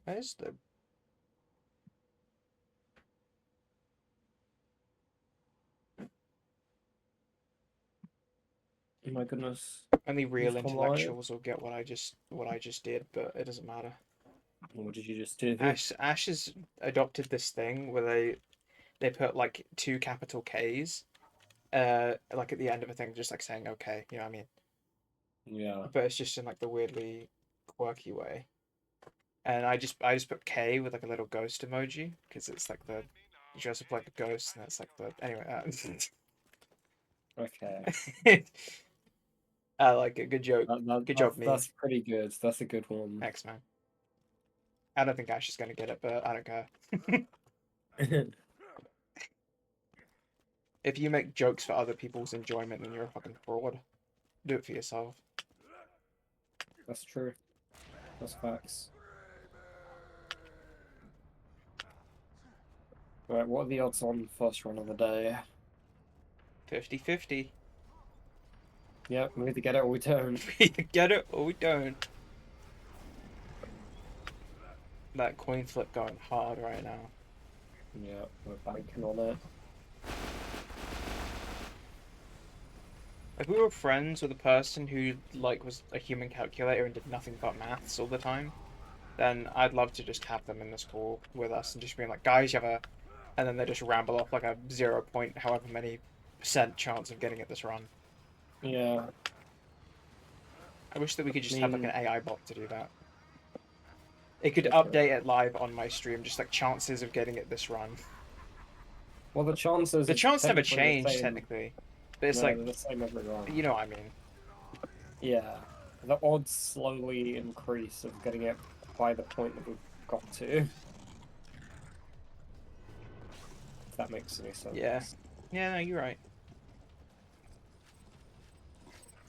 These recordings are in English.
Where's the... Oh my goodness. Only real You've come intellectuals will get what I just did, but it doesn't matter. What did you just do? Ash has adopted this thing where they put like 2 capital K's, like at the end of a thing, just like saying okay, you know what I mean? Yeah. But it's just in like the weirdly quirky way. And I just put K with like a little ghost emoji because it's like the you dress up like a ghost and it's like the anyway. Okay. I like it. Good joke. Good job, me. That's pretty good. That's a good one. X Man. I don't think Ash is gonna get it, but I don't care. If you make jokes for other people's enjoyment, then you're a fucking fraud. Do it for yourself. That's true. That's facts. Right, what are the odds on first run of the day? 50-50. Yep, we either get it or we don't. We either get it or we don't. That coin flip going hard right now. Yeah, we're banking on it. If we were friends with a person who like was a human calculator and did nothing but maths all the time, then I'd love to just have them in this call with us and just being like, guys, you have a, and then they just ramble off like a 0 point however many % chance of getting it this run. Yeah. I wish that we could just have like an AI bot to do that. It could Okay. update it live on my stream, just like chances of getting it this run. Well, the chances. The chance never technically the changed same. technically, but it's No, like they're the same every run. you know what I mean. Yeah, the odds slowly increase of getting it by the point that we've got to. If that makes any sense. Yeah. Yeah, no, you're right.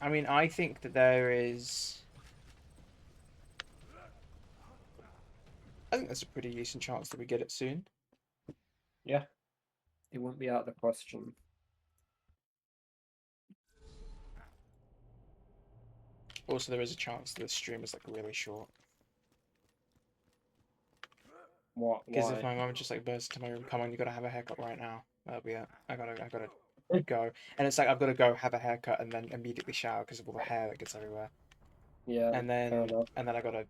I mean, I think that there is... I think there's a pretty decent chance that we get it soon. Yeah. It won't be out of the question. Also, there is a chance that the stream is like really short. What? Because if Why? my mum just like bursts into my room, come on, you gotta have a haircut right now. That'll be it. I gotta go. And it's like I've gotta go have a haircut and then immediately shower because of all the hair that gets everywhere. Yeah, And fair then enough. I gotta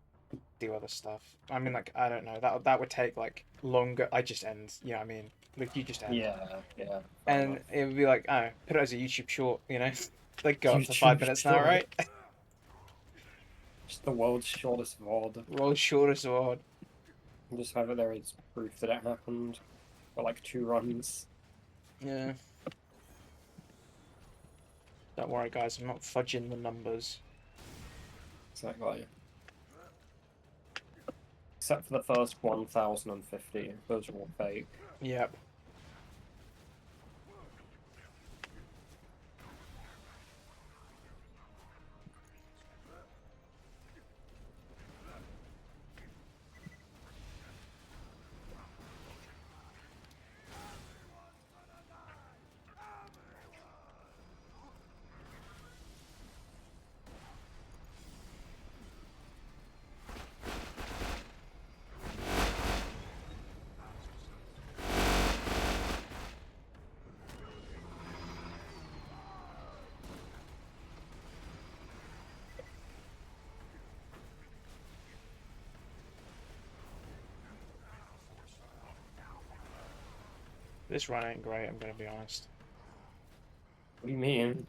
do other stuff. I mean, like I don't know. That would take like longer. I just end. You know what I mean? Like you just end. Yeah, yeah. And it would be like, oh, put it as a YouTube short. You know, like go up to YouTube 5 minutes now, short. right? Just the world's shortest VOD. World's shortest award. And just have it there as proof that it happened. For like 2 runs. Yeah. Don't worry, guys. I'm not fudging the numbers. Exactly. Except for the first 1,050. Those are all fake. Yep. This run ain't great, I'm gonna be honest. What do you mean?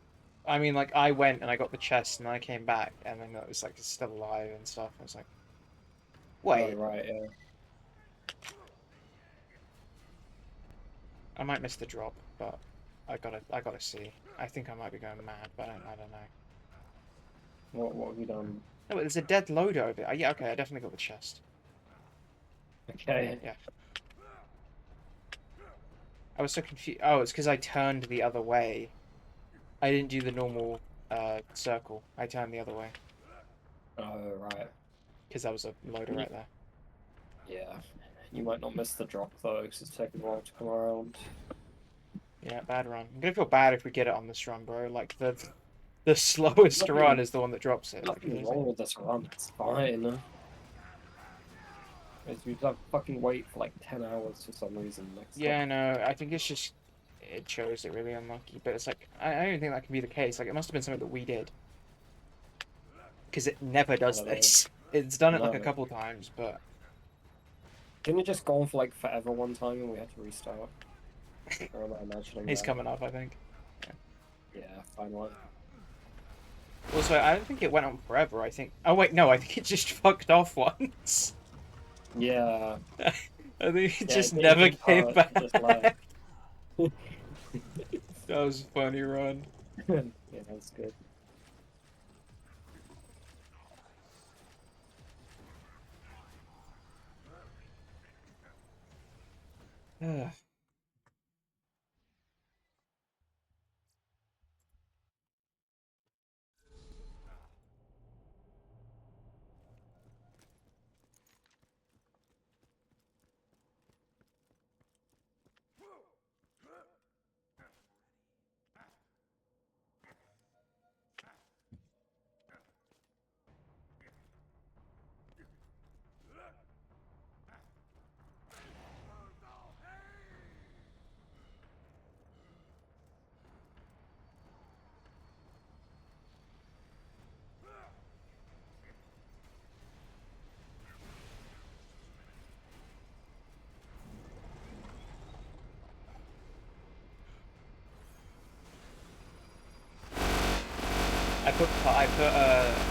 I mean, like, I went and I got the chest, and then I came back, and then it was like, it's still alive and stuff. I was like, wait. Oh, right, yeah. I might miss the drop, but I gotta see. I think I might be going mad, but I don't know. What have you done? No, but there's a dead loader over there. Yeah, okay, I definitely got the chest. Okay. Yeah. I was so confused. Oh, it's because I turned the other way. I didn't do the normal circle. I turned the other way. Oh, right. Because that was a loader right there. Yeah. You might not miss the drop, though, because it's taking a while to come around. Yeah, bad run. I'm gonna feel bad if we get it on this run, bro. Like, the slowest run is the one that drops it. Like, Nothing wrong with this run. It's fine. Is we have to fucking wait for like 10 hours for some reason next Yeah, time. no, I think it's just it chose it really unlucky, but it's like I don't think that can be the case. Like it must have been something that we did because it never I does don't know. this. It's done it like a No. couple times, but Didn't it just go on for like forever one time and we had to restart? Or am I imagining he's that? coming up, I think. Yeah, finally. Also, I don't think it went on forever. I think. Oh wait, no, I think it just fucked off once. Yeah. I think it Yeah, just it never didn't came hurt, it just left. back. That was a funny run. Yeah, that's good.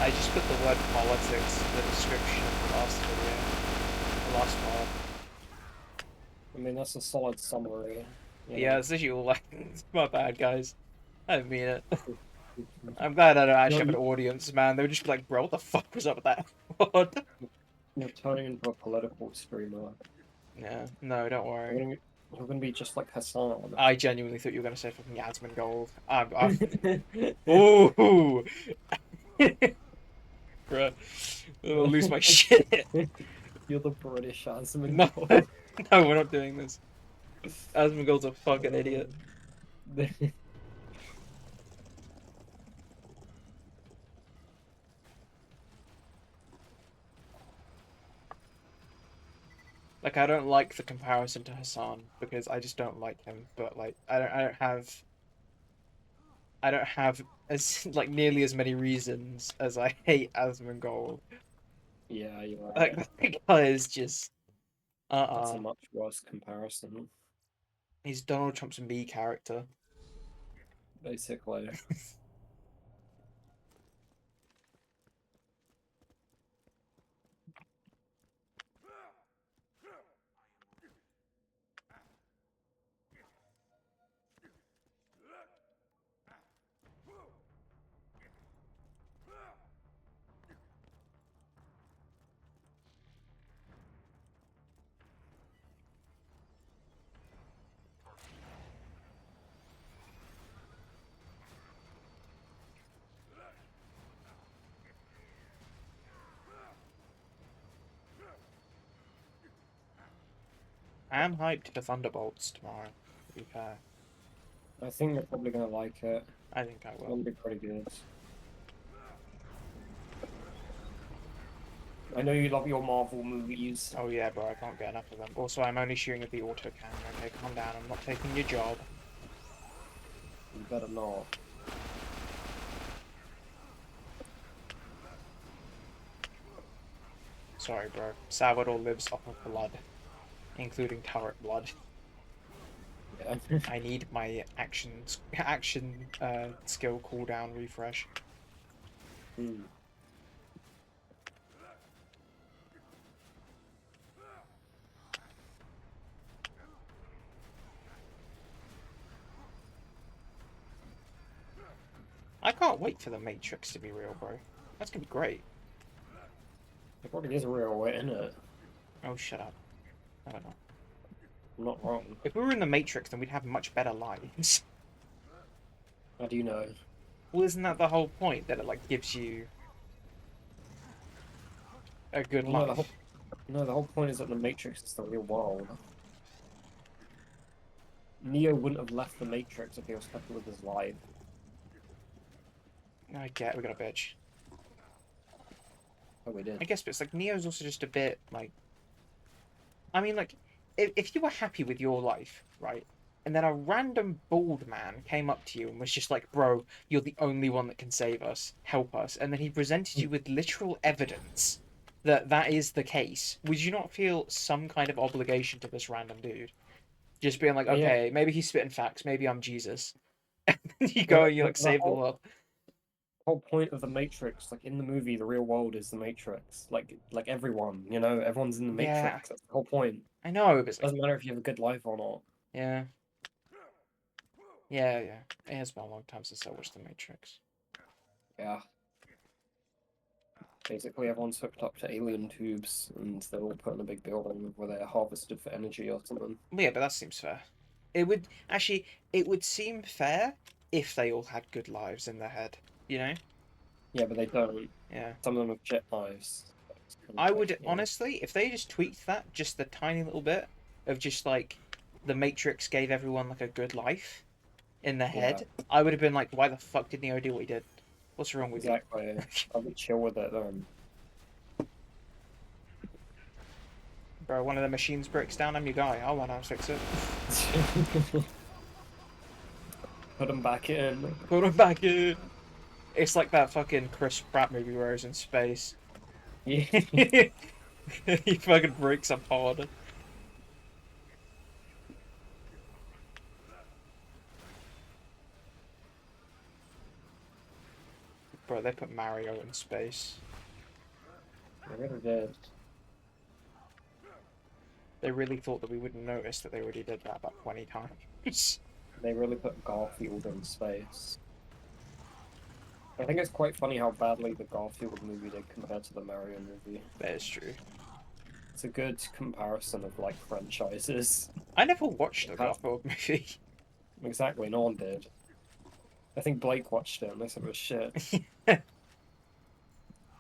I just put the word politics in the description of the last video, the last part. I mean, that's a solid summary. You Yeah, know. it's literally all like, it's my bad, guys. I didn't mean it. I'm glad I don't actually have an audience, man. They would just be like, bro, what the fuck was up with that? What? You're turning into a political streamer. Yeah, no, don't worry. You're gonna be just like Hassan. I genuinely thought you were gonna say fucking Asmongold. Ooh, bro, I'll lose my shit. You're the British No, Asmongold. no, we're not doing this. Asmongold's a fucking idiot. Like, I don't like the comparison to Hassan because I just don't like him. But like, I don't have as like nearly as many reasons as I hate Asmongold. Yeah, you're Like, right. that guy is just That's a uh-uh. much worse comparison, He's Donald Trump's me character. basically. I am hyped for Thunderbolts tomorrow, to be fair. I think you're probably gonna like it. I think I It's will. gonna be pretty good. I know you love your Marvel movies. Oh yeah, bro, I can't get enough of them. Also, I'm only shooting at the auto camera. Okay, calm down. I'm not taking your job. You better not. Sorry, bro. Salvador lives off of blood, including turret blood. Yeah. I need my action skill cooldown refresh. Hmm. I can't wait for the Matrix to be real, bro. That's gonna be great. It probably is a real way, isn't it? Oh, shut up. I don't know. I'm not wrong. If we were in the Matrix, then we'd have much better lives. How do you know? Well, isn't that the whole point? That it, like, gives you a good Well, life? no, the whole point is that the Matrix is the real world. Neo wouldn't have left the Matrix if he was happy with his life. I get we got a bitch. Oh, we did. I guess, but it's like Neo's also just a bit, like, I mean, like, if you were happy with your life, right, and then a random bald man came up to you and was just like, "Bro, you're the only one that can save us. Help us," and then he presented you with literal evidence that that is the case, would you not feel some kind of obligation to this random dude? Just being like, Yeah, okay, maybe he's spitting facts, maybe I'm Jesus. You go the, and you the, like the save the whole world. whole point of the Matrix, like in the movie, the real world is the Matrix. Like everyone, everyone's in the Yeah, Matrix. That's the whole point. I know, but it's like, Doesn't matter if you have a good life or not. yeah, yeah. It has been a long time since I watched The Matrix. Yeah. Basically, everyone's hooked up to alien tubes, and they're all put in a big building where they're harvested for energy or something. Well, yeah, but that seems fair. It would actually, it would seem fair if they all had good lives in their head, you know? Yeah, but they don't. Yeah. Some of them have jet knives. It's kind I of like, would honestly, if they just tweaked that just the tiny little bit of just like the Matrix gave everyone like a good life in their yeah, head, I would have been like, why the fuck did Neo do what he did? What's wrong with you? exactly. I'll be chill with it Bro, one of the machines breaks down, I'm your guy. I'll learn how to fix it. then. Put them back in. Put him back in. It's like that fucking Chris Pratt movie where he's in space. Yeah. He fucking breaks apart. Bro, they put Mario in space. I really did. They really thought that we wouldn't notice that they already did that about 20 times. They really put Garfield in space. I think it's quite funny how badly the Garfield movie did compared to the Mario movie. That is true. It's a good comparison of like franchises. I never watched the That's Garfield movie. exactly, no one did. I think Blake watched it and they said it was shit.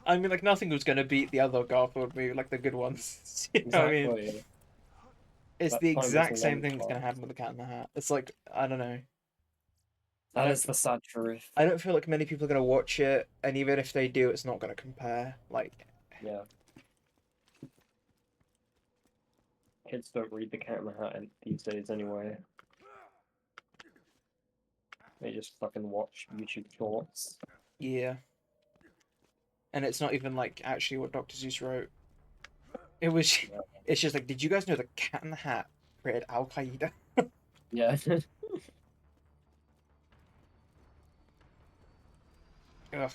I mean, like, nothing was going to beat the other Garfield movie, like the good ones. You know what I mean? Exactly. It's That the time was exact same long thing that's going to past. happen with the Cat in the Hat. It's like, I don't know. I That don't is the sad truth. I don't feel like many people are going to watch it, and even if they do, it's not going to compare. Like, Yeah. Kids don't read the Cat in the Hat these days anyway. They just fucking watch YouTube shorts. yeah. And it's not even like actually what Dr. Seuss wrote. It was, Yeah. it's just like, did you guys know the Cat in the Hat created Al Qaeda? Yeah. Ugh.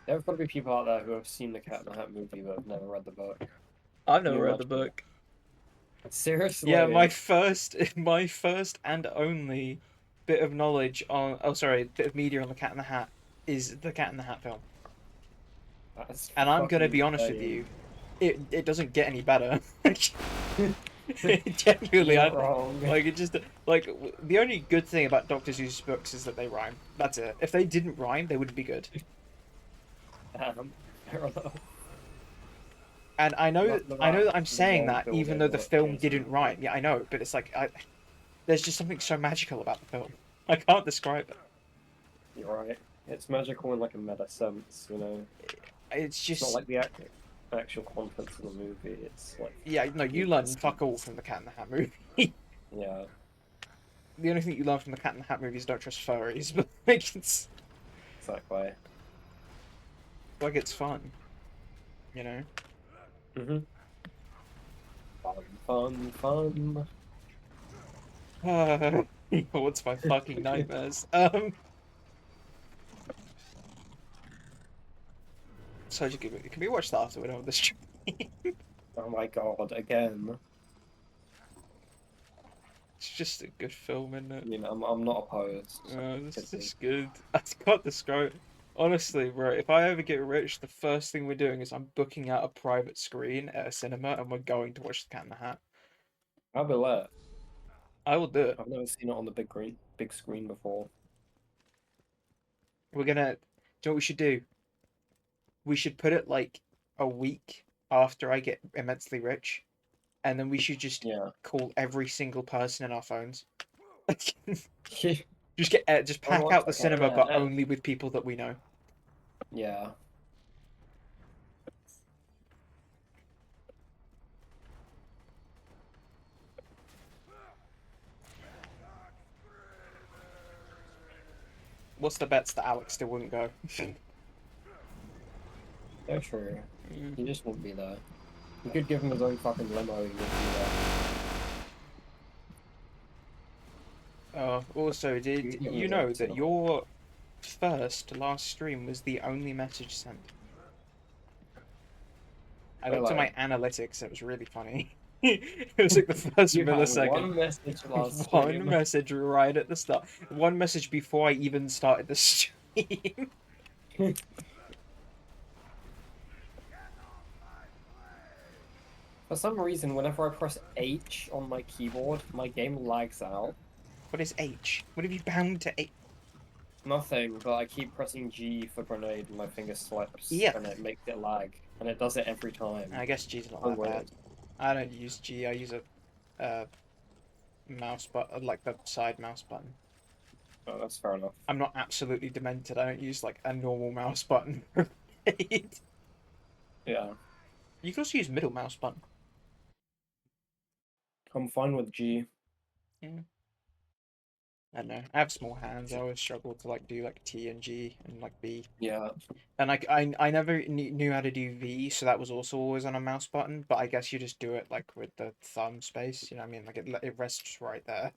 There's got to be people out there who have seen the Cat in the Hat movie but have never read the book. I've Can never you read the imagine book. that? Seriously? Yeah, my first and only bit of knowledge on, oh sorry, bit of media on the Cat in the Hat is the Cat in the Hat film. That's And I'm gonna fucking be honest with insane. you, it doesn't get any better. You're Genuinely, not wrong. like it just like the only good thing about Doctor Seuss books is that they rhyme. That's it. If they didn't rhyme, they wouldn't be good. Fair enough. And I know that I'm The saying world that even though building the that film goes didn't into rhyme. it. Yeah, I know, but it's like there's just something so magical about the film. I can't describe it. You're right. It's magical in like a meta sense, you know. It's It's not just like the actual contents of the movie. It's like yeah, no, you learn fuck all from the Cat in the Hat movie. yeah, The only thing you learn from the Cat in the Hat movie is don't trust furries, but exactly. it's fun, you know. Mhm. Fun, fun. What's my fucking nightmares? So can we watch that after we're done with the stream? Oh my god, again. It's just a good film, isn't it? You know, I'm not opposed. This is Could be. just good. I can't describe. Honestly, bro, if I ever get rich, the first thing we're doing is I'm booking out a private screen at a cinema and we're going to watch The Cat in the Hat. I'll be lit. I will do it. I've never seen it on the big screen before. We're gonna. Do you know what we should do? We should put it like a week after I get immensely rich, and then we should just Yeah. call every single person in our phones. Yeah. Just I pack watched out the the Cat in cinema, the but Hat. only with people that we know. Yeah. What's the bets that Alex still wouldn't go? Yeah, true. Mm. He just wouldn't be there. You could give him his own fucking limo, he would be there. Also, You did could give him you his own know that cinema. your last stream was the only message sent? I looked at Hello. my analytics. It was really funny. It was like the first You had millisecond. one message last One stream. message right at the start. One message before I even started the stream. For some reason, whenever I press H on my keyboard, my game lags out. What is H? What have you bound to H? Nothing, but I keep pressing G for grenade and my finger slips Yeah. and it makes it lag. And it does it every time. I guess G's not So that bad. weird. I don't use G. I use a mouse button, like the side mouse button. Oh, that's fair enough. I'm not absolutely demented. I don't use like a normal mouse button. Yeah. You can also use middle mouse button. I'm fine with G. Yeah. I don't know. I have small hands. I always struggle to like do like T and G and like B. Yeah. And like I never knew how to do V, so that was also always on a mouse button. But I guess you just do it like with the thumb space. You know what I mean? Like it rests right there.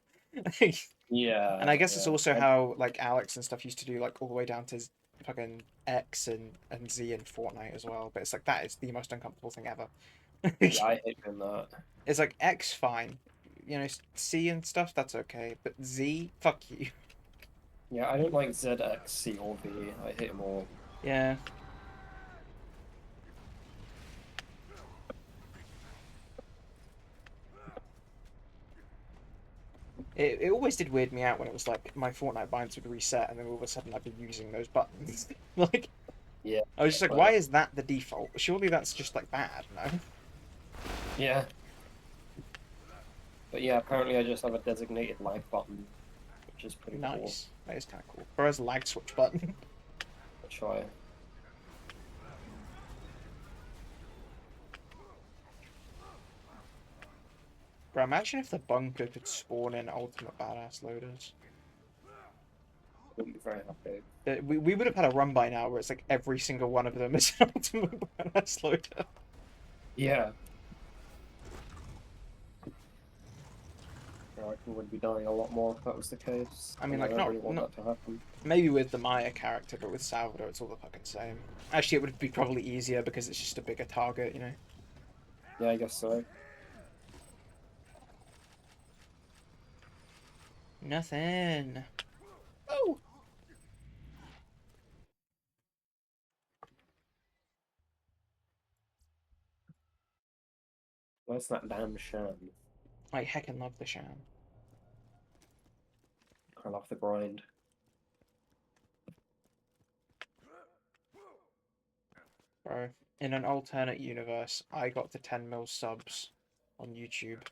Yeah. And I guess it's Yeah. also how like Alex and stuff used to do like all the way down to fucking X and Z in Fortnite as well. But it's like that is the most uncomfortable thing ever. Yeah, I hate doing that. It's like X fine, you know, C and stuff that's okay, but Z, fuck you. Yeah, I don't like Z, X, C, or V. I hate them all. Yeah. It always did weird me out when it was like my Fortnite binds would reset and then all of a sudden I'd be using those buttons. Like, Yeah. I was just like, why is that the default? Surely that's just like bad, no? Yeah. But yeah, apparently I just have a designated lag button, which is pretty cool. Nice. That is kind of cool. Whereas lag switch button. I'll try. Bro, imagine if the bunker could spawn in ultimate badass loaders. I wouldn't be very happy. We would have had a run by now where it's like every single one of them is an ultimate badass loader. Yeah. I reckon we'd be dying a lot more if that was the case. I mean, like, don't not- really want not- that to happen. Maybe with the Maya character, but with Salvador, it's all the fucking same. Actually, it would be probably easier because it's just a bigger target, you know? Yeah, I guess so. Nothing. Oh! Where's that damn Sham? I heckin' love the Sham. I love the grind. Bro, in an alternate universe, I got to 10 mil subs on YouTube.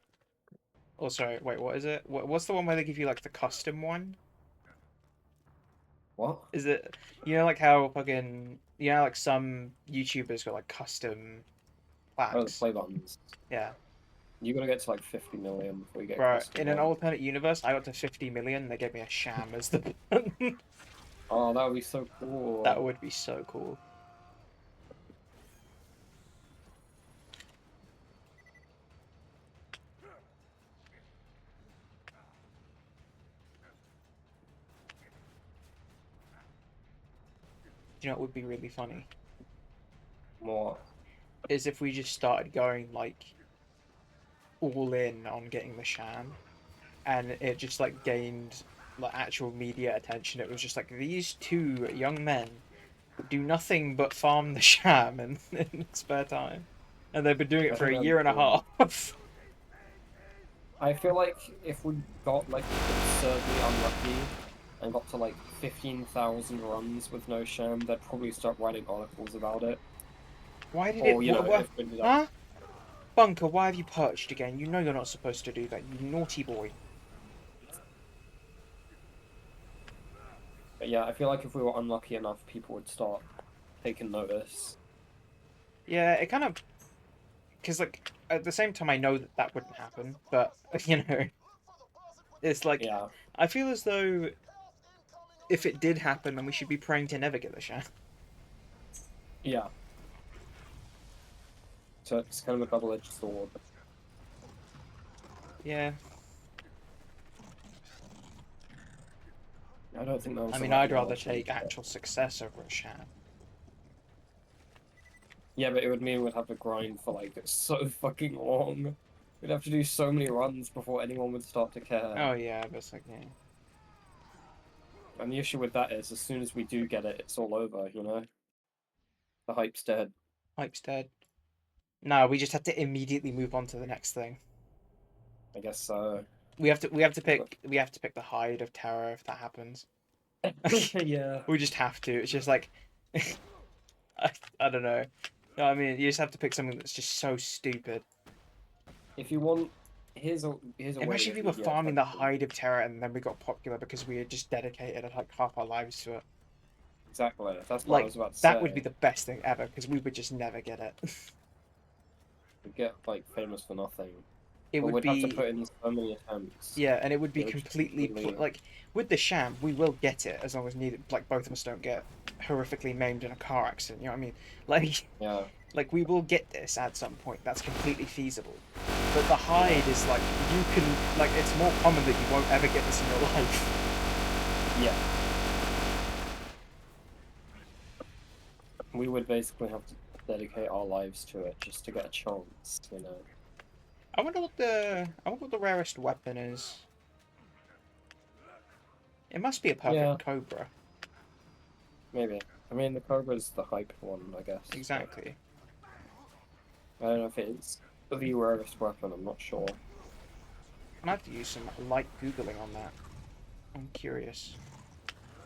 Oh, sorry, wait, what is it? What's the one where they give you, like, the custom one? What? Is it, you know, like how fucking, you know, like some YouTubers got, like, custom Oh, the plaques? play buttons. Yeah. You gotta get to like 50 million before you get Bro, custom in an one. alternate universe, I got to 50 million, they gave me a Sham as the Oh, that would be so cool. That would be so cool. Do you know what would be really funny? More. Is if we just started going, like, all in on getting the Sham, and it just, like, gained, like, actual media attention. It was just like, these two young men do nothing but farm the Sham in spare time. And they've been doing I it for a think that'd year be and a cool. half. I feel like if we got like absurdly unlucky and got to like 15,000 runs with no Sham, they'd probably start writing articles about it. Why did Or, it... you know, what, if we did that. huh? Bunker, why have you perched again? You know you're not supposed to do that, you naughty boy. But yeah, I feel like if we were unlucky enough, people would start taking notice. Yeah, it kind of... Because, like, at the same time, I know that that wouldn't happen, but, you know... It's like... Yeah. I feel as though... if it did happen, then we should be praying to never get the sham. Yeah. So it's kind of a double-edged sword. Yeah. I don't think that was I the mean, right I'd rather analogy, take but- actual success over a sham. Yeah, but it would mean we'd have to grind for like so fucking long. We'd have to do so many runs before anyone would start to care. Oh yeah, but it's like, yeah. And the issue with that is, as soon as we do get it, it's all over, you know? The hype's dead. Hype's dead. No, we just have to immediately move on to the next thing. I guess so. We have to pick the Hide of Terror if that happens. Yeah. We just have to. It's just like I don't know. No, I mean, you just have to pick something that's just so stupid. If you want, here's a way Imagine if to we were get farming the effective. Hide of Terror and then we got popular because we had just dedicated like half our lives to it. Exactly. That's what I Like was about to that say. would be the best thing ever because we would just never get it. We'd get like famous for nothing. It But would we'd have to be put in so many attempts. yeah, and it would be It would just completely completely- like with the sham, we will get it as long as neither like both of us don't get horrifically maimed in a car accident. You know what I mean? Yeah. Like we will get this at some point. That's completely feasible. But the Hide is like you can like it's more common that you won't ever get this in your life. Yeah. We would basically have to dedicate our lives to it just to get a chance, you know. I wonder what the rarest weapon is. It must be a perfect Yeah. cobra. Maybe. I mean, the Cobra's the hype one, I guess. Exactly. I don't know if it's the rarest weapon, I'm not sure. I have to use some light googling on that. I'm curious.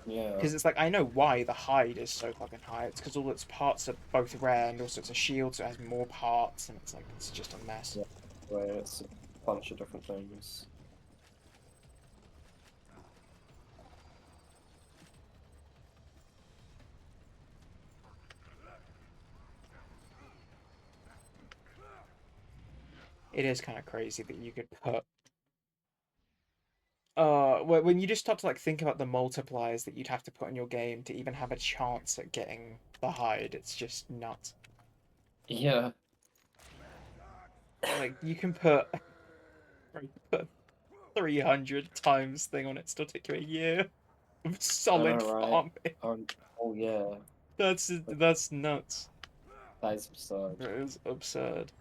Yeah. Because it's like, I know why the Hide is so fucking high. It's because all its parts are both rare, and also it's a shield, so it has more parts, and it's like, it's just a mess. Yeah. Well, it's a bunch of different things. It is kind of crazy that you could put... when you just start to like think about the multipliers that you'd have to put in your game to even have a chance at getting the Hide, it's just nuts. Yeah. Like, you can put 300 times thing on it, still take you a year of I solid know, right? farming. Oh, yeah. That's nuts. That is absurd. It is absurd.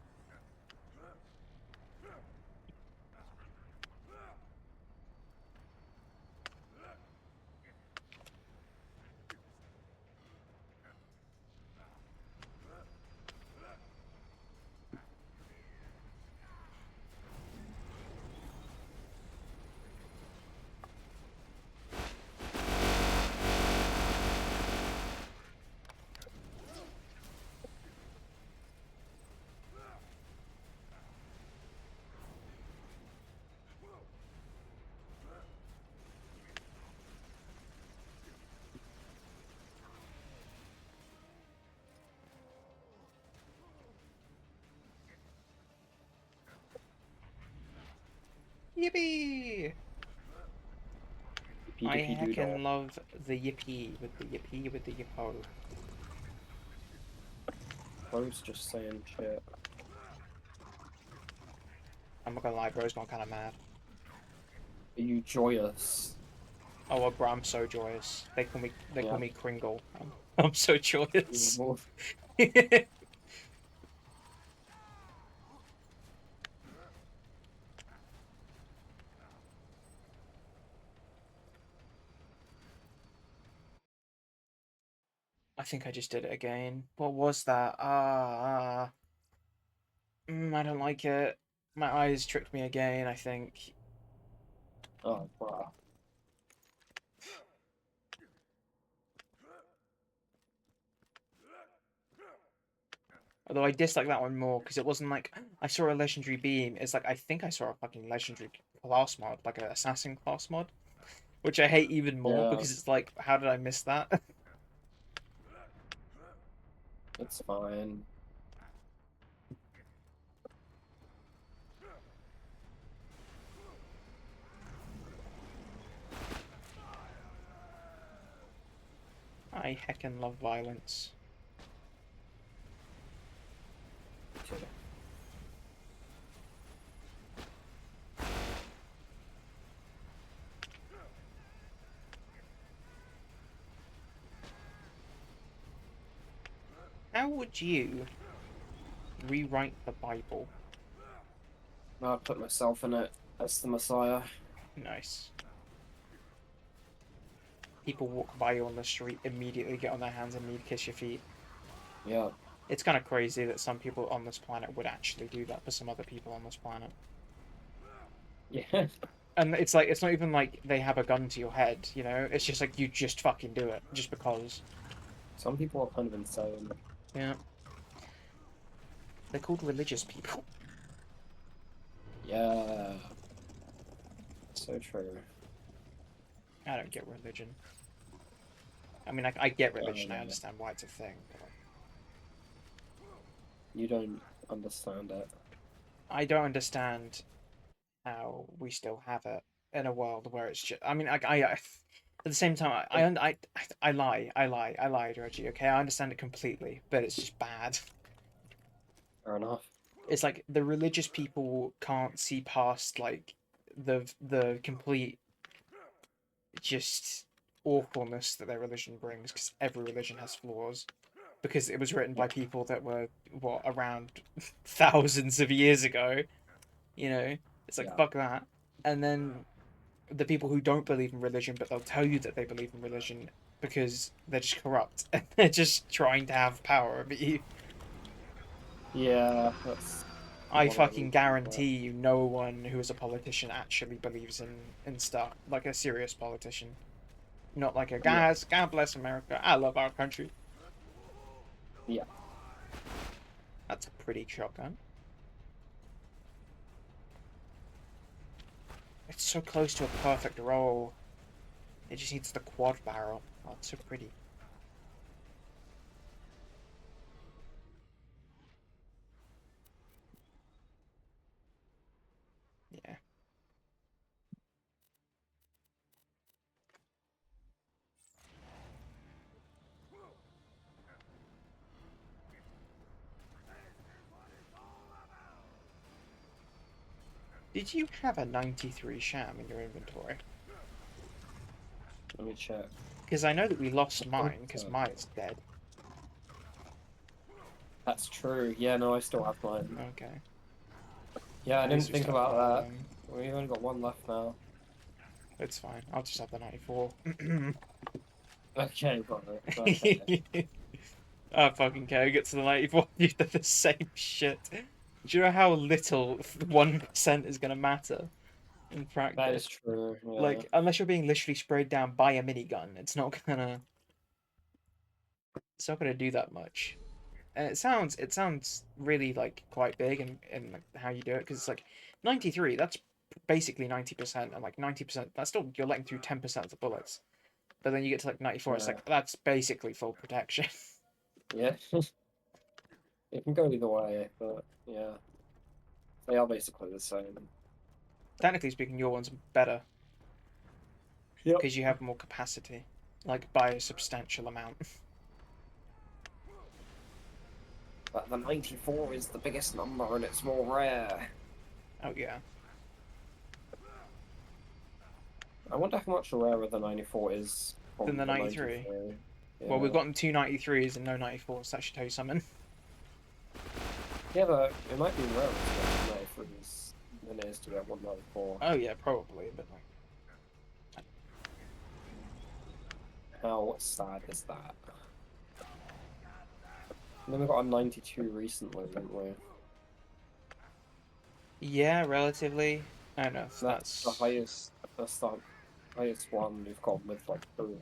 Yippee! I heckin' love the yippee with the yippo. Bro's just saying shit. I'm not gonna lie, bro's gone kind of mad. Are you joyous? Oh, well, bro, I'm so joyous. They call Yeah. me Kringle. I'm so joyous. I think I just did it again. What was that? I don't like it. My eyes tricked me again, I think. Oh, wow. Although I dislike that one more because it wasn't like I saw a legendary beam. It's like I think I saw a fucking legendary class mod, like an assassin class mod, which I hate even more Yeah. because it's like, how did I miss that? It's fine. I heckin' love violence. Okay. How would you rewrite the Bible? I'll put myself in it as the Messiah. Nice. People walk by you on the street, immediately get on their hands and knee, kiss your feet. Yeah. It's kind of crazy that some people on this planet would actually do that for some other people on this planet. Yeah. And it's like, it's not even like they have a gun to your head, you know? It's just like, you just fucking do it, just because. Some people are kind of insane. Yeah. They're called religious people. Yeah. So true. I don't get religion. I mean, I get religion, I understand why it's a thing, but like, You don't understand it. I don't understand how we still have it in a world where it's just. I mean, at the same time, I lied, Reggie. Okay, I understand it completely, but it's just bad. Fair enough. It's like the religious people can't see past like the complete just awfulness that their religion brings, because every religion has flaws. Because it was written by people that were what around thousands of years ago. You know, it's like Yeah. fuck that. And then the people who don't believe in religion, but they'll tell you that they believe in religion because they're just corrupt and they're just trying to have power over you. Yeah, that's I what I fucking mean. guarantee you, no one who is a politician actually believes in stuff like a serious politician, not like a Yeah. guys. God bless America. I love our country. Yeah. That's a pretty shotgun. It's so close to a perfect roll. It just needs the quad barrel. Oh, it's so pretty. Yeah. Did you have a 93 sham in your inventory? Let me check. Because I know that we lost Oh, mine, because mine's dead. that's true. Yeah, no, I still have mine. Okay. Yeah, I At didn't least we think still have about one of that. them. We've only got one left now. It's fine. I'll just have the 94. Okay, got it. Okay. I fucking care. Get to the 94. You did the same shit. Do you know how little 1% is going to matter in That practice? is true, yeah. Like, unless you're being literally sprayed down by a minigun, it's not gonna. It's not gonna do that much. And it sounds really like quite big in like how you do it, because it's like 93. That's basically 90%, and like 90%. That's still you're letting through 10% of the bullets. But then you get to like 94. It's Yeah. like that's basically full protection. Yeah. It can go either way, but yeah. They are basically the same. Technically speaking, your one's better Yep. because you have more capacity, like by a substantial amount. But the 94 is the biggest number and it's more rare. Oh yeah. I wonder how much rarer the 94 is from Than the 93. 93. Well, we've Yeah. gotten two 93s and no 94s. So that should tell you something. Yeah, but it might be rarer to get 93s than it is to get 194. Oh yeah, probably, but like. How sad is that? And then we got a 92 recently, didn't we? Yeah, relatively. I don't know. That's the highest. That's the highest one we've got with like proof.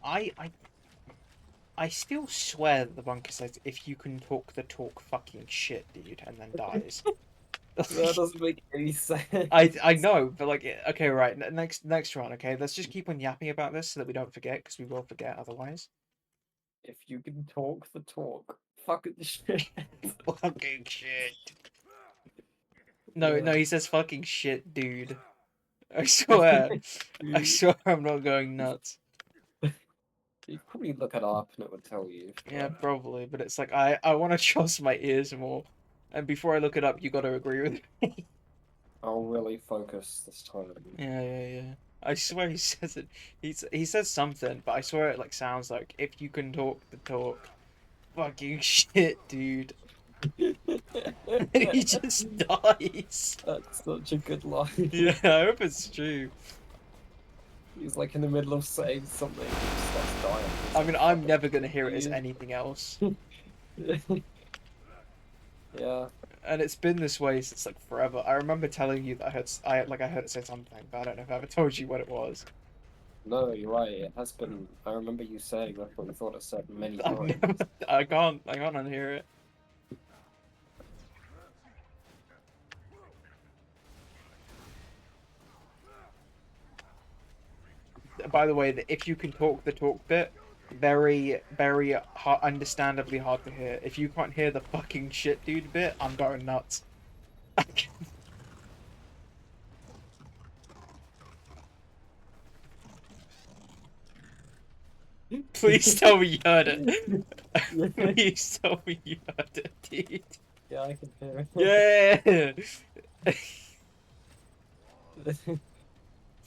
I I I still swear that the bunker says if you can talk the talk fucking shit, dude, and then dies. That doesn't make any sense. I know, but like, okay, right. Next round, okay. Let's just keep on yapping about this so that we don't forget, because we will forget otherwise. If you can talk the talk, fuck the shit. Fucking shit. No, Yeah. no, he says fucking shit, dude. I swear. I swear I'm not going nuts. You could probably look it up and it would tell you. Yeah, But probably, but it's like I want to trust my ears more. And before I look it up, you got to agree with me. I'll really focus this time. Yeah, yeah, yeah. I swear he says it. He says something, but I swear it like sounds like if you can talk the talk. Fucking shit, dude. And he just dies. That's such a good line. Yeah, I hope it's true. He's like in the middle of saying something and he just starts dying. He's I like, mean, I'm "Fucking never gonna hear it as dude." anything else. Yeah. And it's been this way since like forever. I remember telling you that I heard it say something, but I don't know if I ever told you what it was. No, you're right. It has been. I remember you saying that's what I thought it said many I've times. never I can't unhear it. By the way, the if you can talk the talk bit, very hard, understandably hard to hear. If you can't hear the fucking shit dude bit, I'm going nuts. Please tell me you heard it. Please tell me you heard it, dude. Yeah, I can hear it. Yeah.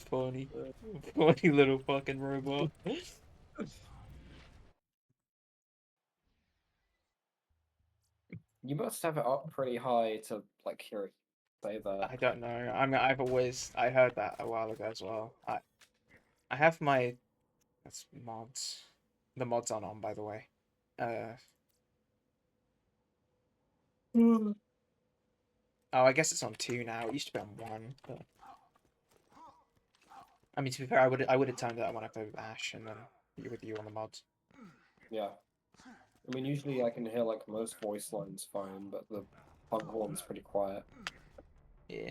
Funny. Funny little fucking robot. You must have it up pretty high to like hear it say that. I don't know. I mean, I heard that a while ago as well. I have my that's mods. The mods aren't on, by the way. Uh oh, I guess it's on 2 now. It used to be on 1, but I mean, to be fair, I would have turned it on when I played with Ash and then with you on the mods. Yeah. I mean, usually I can hear like most voice lines fine, but the foghorn's pretty quiet. Yeah.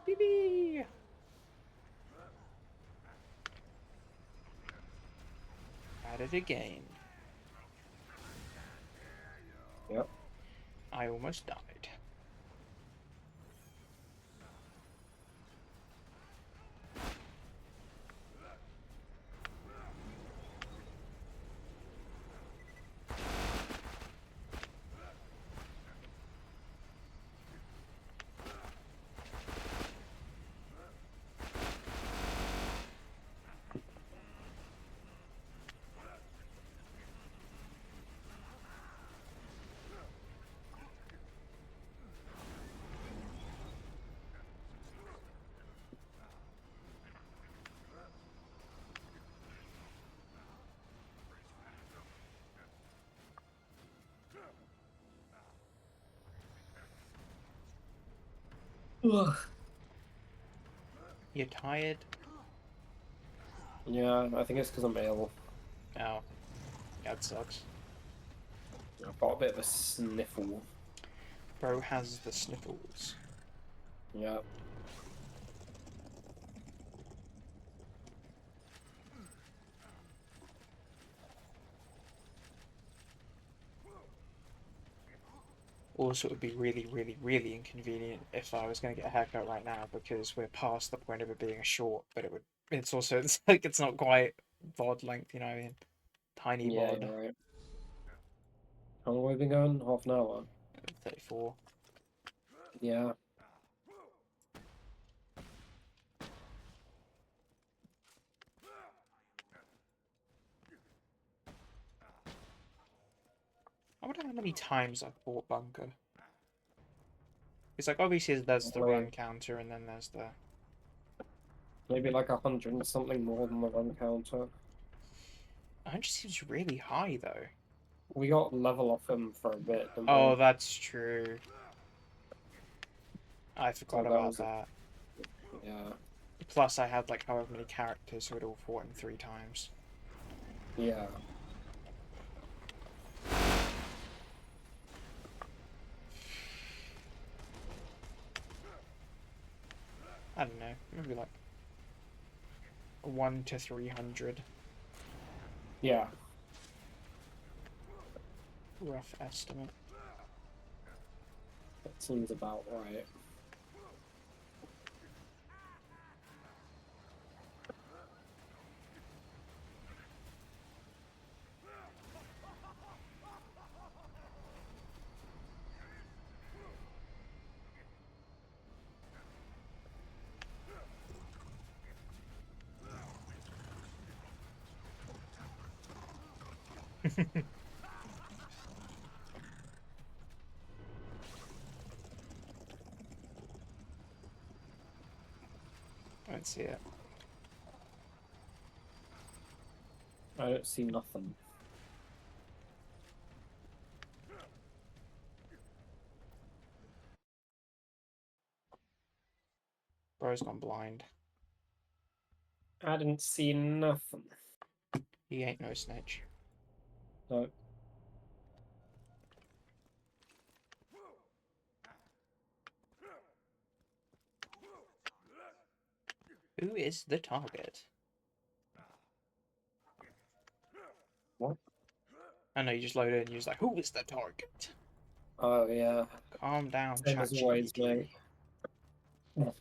BB. At it again. Yep. I almost died. Ugh. You're tired? Yeah, I think it's because I'm ill. Oh. That sucks. I've got a bit of a sniffle. Bro has the sniffles. Yeah. Also, it would be really inconvenient if I was going to get a haircut right now because we're past the point of it being a short, but it's also, it's like, it's not quite VOD length, you know what I mean? Tiny Yeah, VOD, you're right. How long have we been going? Half an hour? 34. Yeah. I wonder how many times I've bought Bunker. It's like, obviously there's the Probably run counter and then there's the... maybe like 100 and something more than the run counter. 100 seems really high, though. We got level off him for a bit, didn't Oh, we? that's true. I So forgot that about was that. yeah. Plus, I had like however many characters who had all fought him 3 times. Yeah. I don't know, maybe like 1 to 300. Yeah. Rough estimate. That seems about right. I don't see it. I don't see nothing. Bro's gone blind. I didn't see nothing. He ain't no snitch. No. Who is the target? What? I know you just load it and you're just like, who is the target? Oh, yeah. Calm down, Same as always, ChatGPT. mate.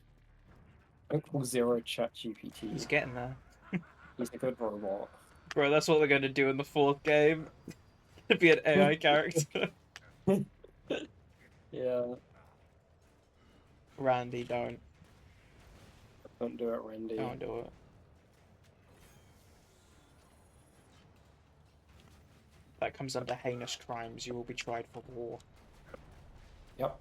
Uncle Zero ChatGPT. He's getting there. He's a good robot. Bro, that's what they're going to do in the 4th game. To be an AI character. Yeah. Randy, don't. Don't do it, Randy. Don't do it. That comes under heinous crimes. You will be tried for war. Yep.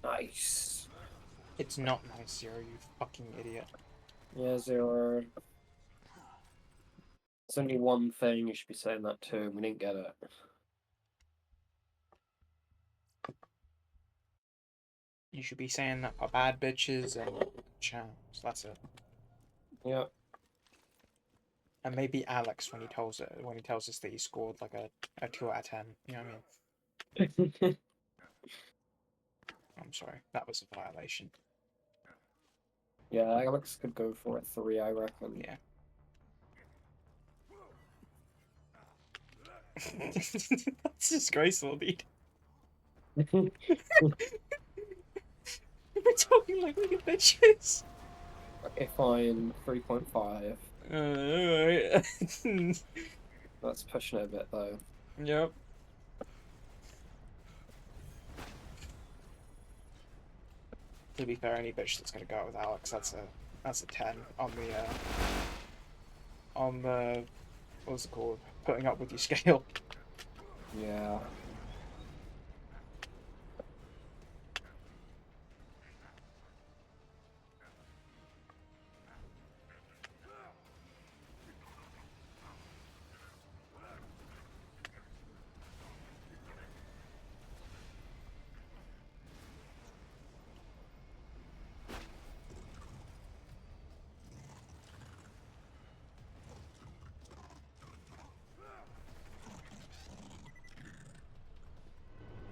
Nice. It's not nice, Zero, you fucking idiot. Yeah, Zero. There's only one thing you should be saying that to. We didn't get it. You should be saying that for bad bitches and champs. That's it. Yep. And maybe Alex when he tells us that he scored like a 2 out of 10. You know what I mean? I'm sorry, that was a violation. Yeah, Alex could go for a 3, I reckon. Yeah. That's disgraceful, dude. We're talking like little bitches. Okay, fine. 3.5. Alright. That's pushing it a bit, though. Yep. To be fair, any bitch that's gonna go out with Alex, that's a 10 on the what's it called? Putting up with your scale. Yeah.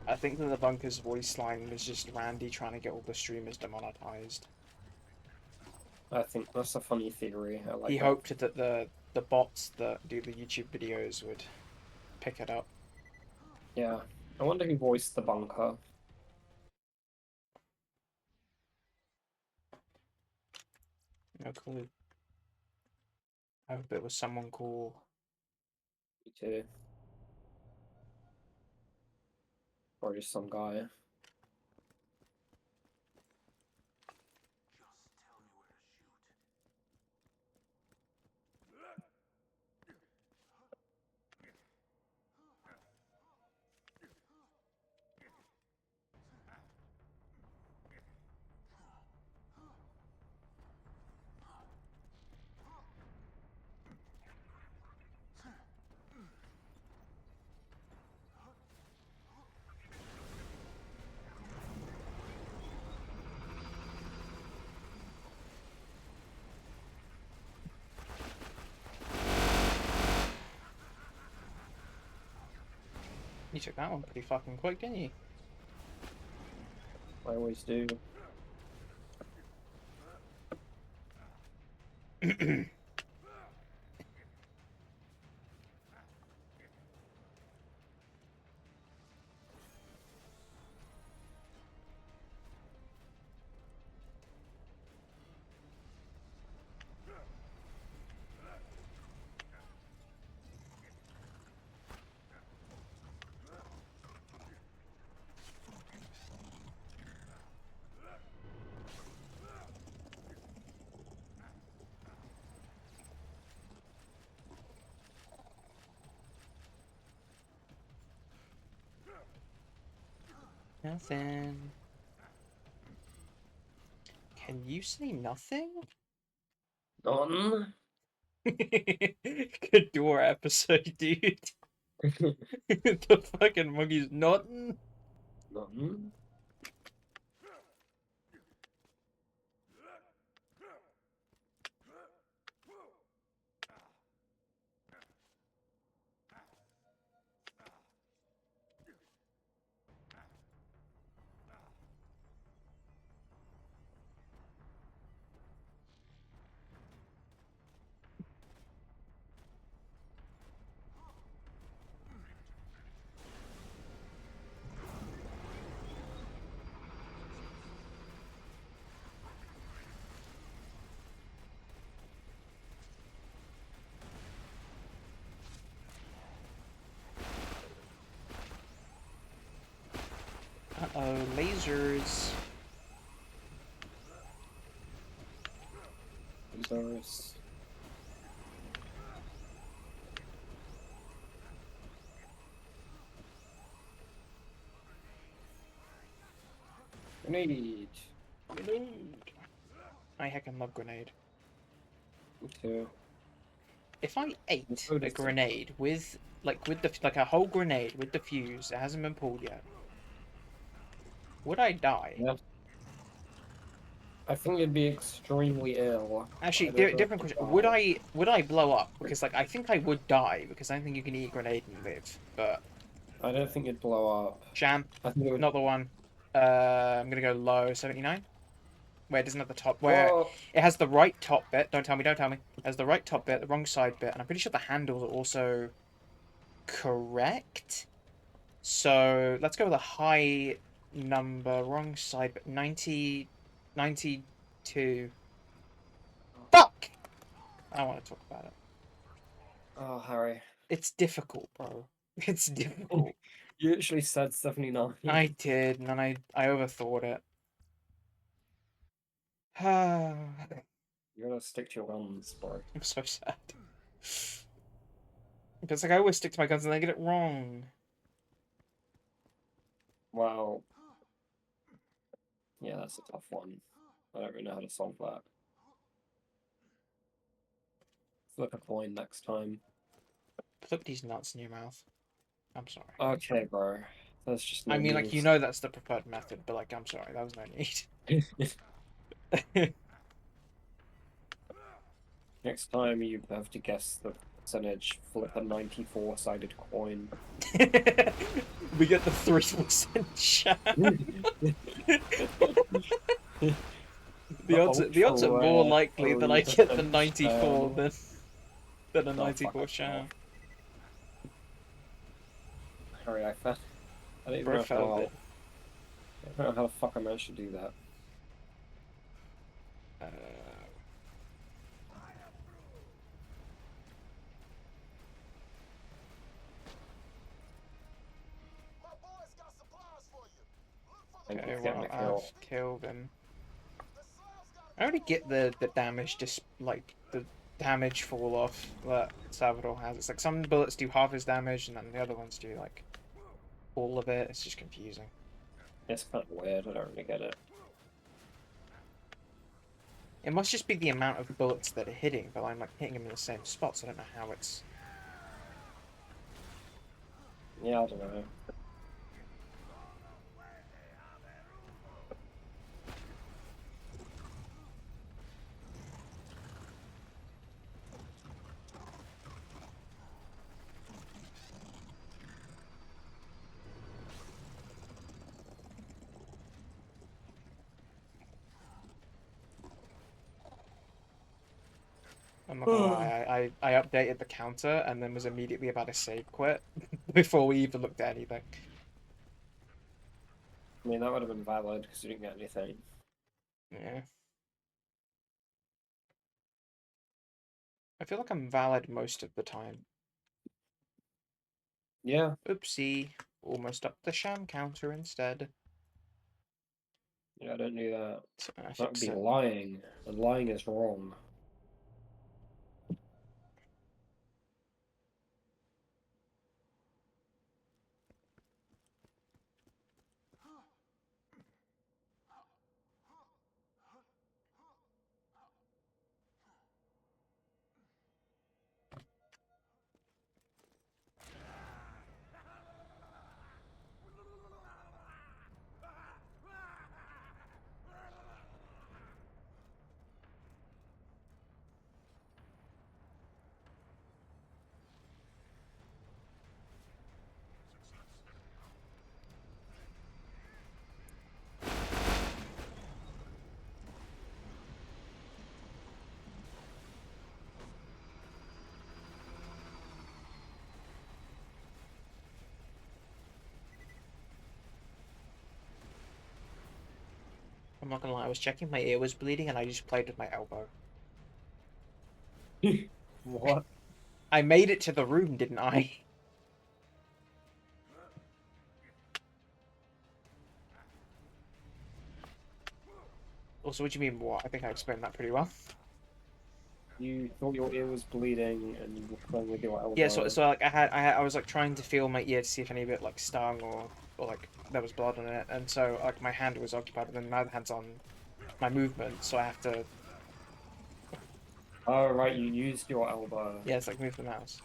I think that the bunker's voice line was just Randy trying to get all the streamers demonetized. I think that's a funny theory. I like He that. hoped that the bots that do the YouTube videos would pick it up. Yeah. I wonder who voiced the bunker. No clue. I hope it was someone cool. Me too. Or just some guy. You took that one pretty fucking quick, didn't you? I always do. Nothing. Can you say nothing? None. Good door episode, dude. The fucking monkey's nothing. None. Uh-oh, lasers. Lasers. Grenade. Grenade. I heckin' love grenade. Me too. If I ate So a does- grenade with a whole grenade with the fuse, it hasn't been pulled yet, would I die? Yeah. I think you'd be extremely ill. Actually, I don't know different if question. you'd Would I blow up? Because like I think I would die because I don't think you can eat a grenade and live. But I don't think you'd blow up. Sham, I think it would. not the one. I'm gonna go low 79. Where it doesn't have the top. Where Well, it has the right top bit. Don't tell me. Don't tell me. It has the right top bit, the wrong side bit, and I'm pretty sure the handles are also correct. So let's go with a high number, wrong side, but 90, 92. Fuck! I don't want to talk about it. oh, Harry. It's difficult, bro. It's difficult. You actually said 79. I did, and then I overthought it. I'm You gotta stick to your guns, bro. so sad. It's like I always stick to my guns and I get it wrong. Well, yeah, that's a tough one. I don't really know how to solve that. Flip a coin next time. Put these nuts in your mouth. I'm sorry. Okay, bro. That's just no I mean, like, you news. know that's the preferred method, but, like, I'm sorry, that was no need. Next time you have to guess the percentage, flip a 94-sided coin. We get the 3% chance. The odds are more Ultra-rare likely that I get the 94 3%. than... than a Oh, fuck, 94 I Sham. fell. Hurry, I fell. I don't even Bro know fell a how. bit. I don't know how the fuck I managed to do that. Uh, Thank you okay, for getting well, the kill. I've killed him. I already get the damage, just like the damage fall off that Salvador has. It's like some bullets do half his damage, and then the other ones do like all of it. It's just confusing. It's kind of weird. I don't really get it. It must just be the amount of bullets that are hitting, but I'm like hitting him in the same spots. I don't know how it's. Yeah, I don't know. I'm not gonna lie. I updated the counter and then was immediately about to save quit before we even looked at anything. I mean, that would have been valid because you didn't get anything. Yeah. I feel like I'm valid most of the time. Yeah, Oopsie. Almost up the sham counter instead. yeah, I don't do that. So I That would fix be it. lying, and lying is wrong. I'm not gonna lie, I was checking my ear was bleeding and I just played with my elbow. What? I made it to the room, didn't I? Also, what do you mean what? I think I explained that pretty well. You thought your ear was bleeding and you were playing with your Yeah, elbow. so like I was like trying to feel my ear to see if any of it like stung or like there was blood on it, and so like my hand was occupied, but then my other hand's on my movement, so I have to Oh, right, you used your elbow. yeah, it's like move the mouse.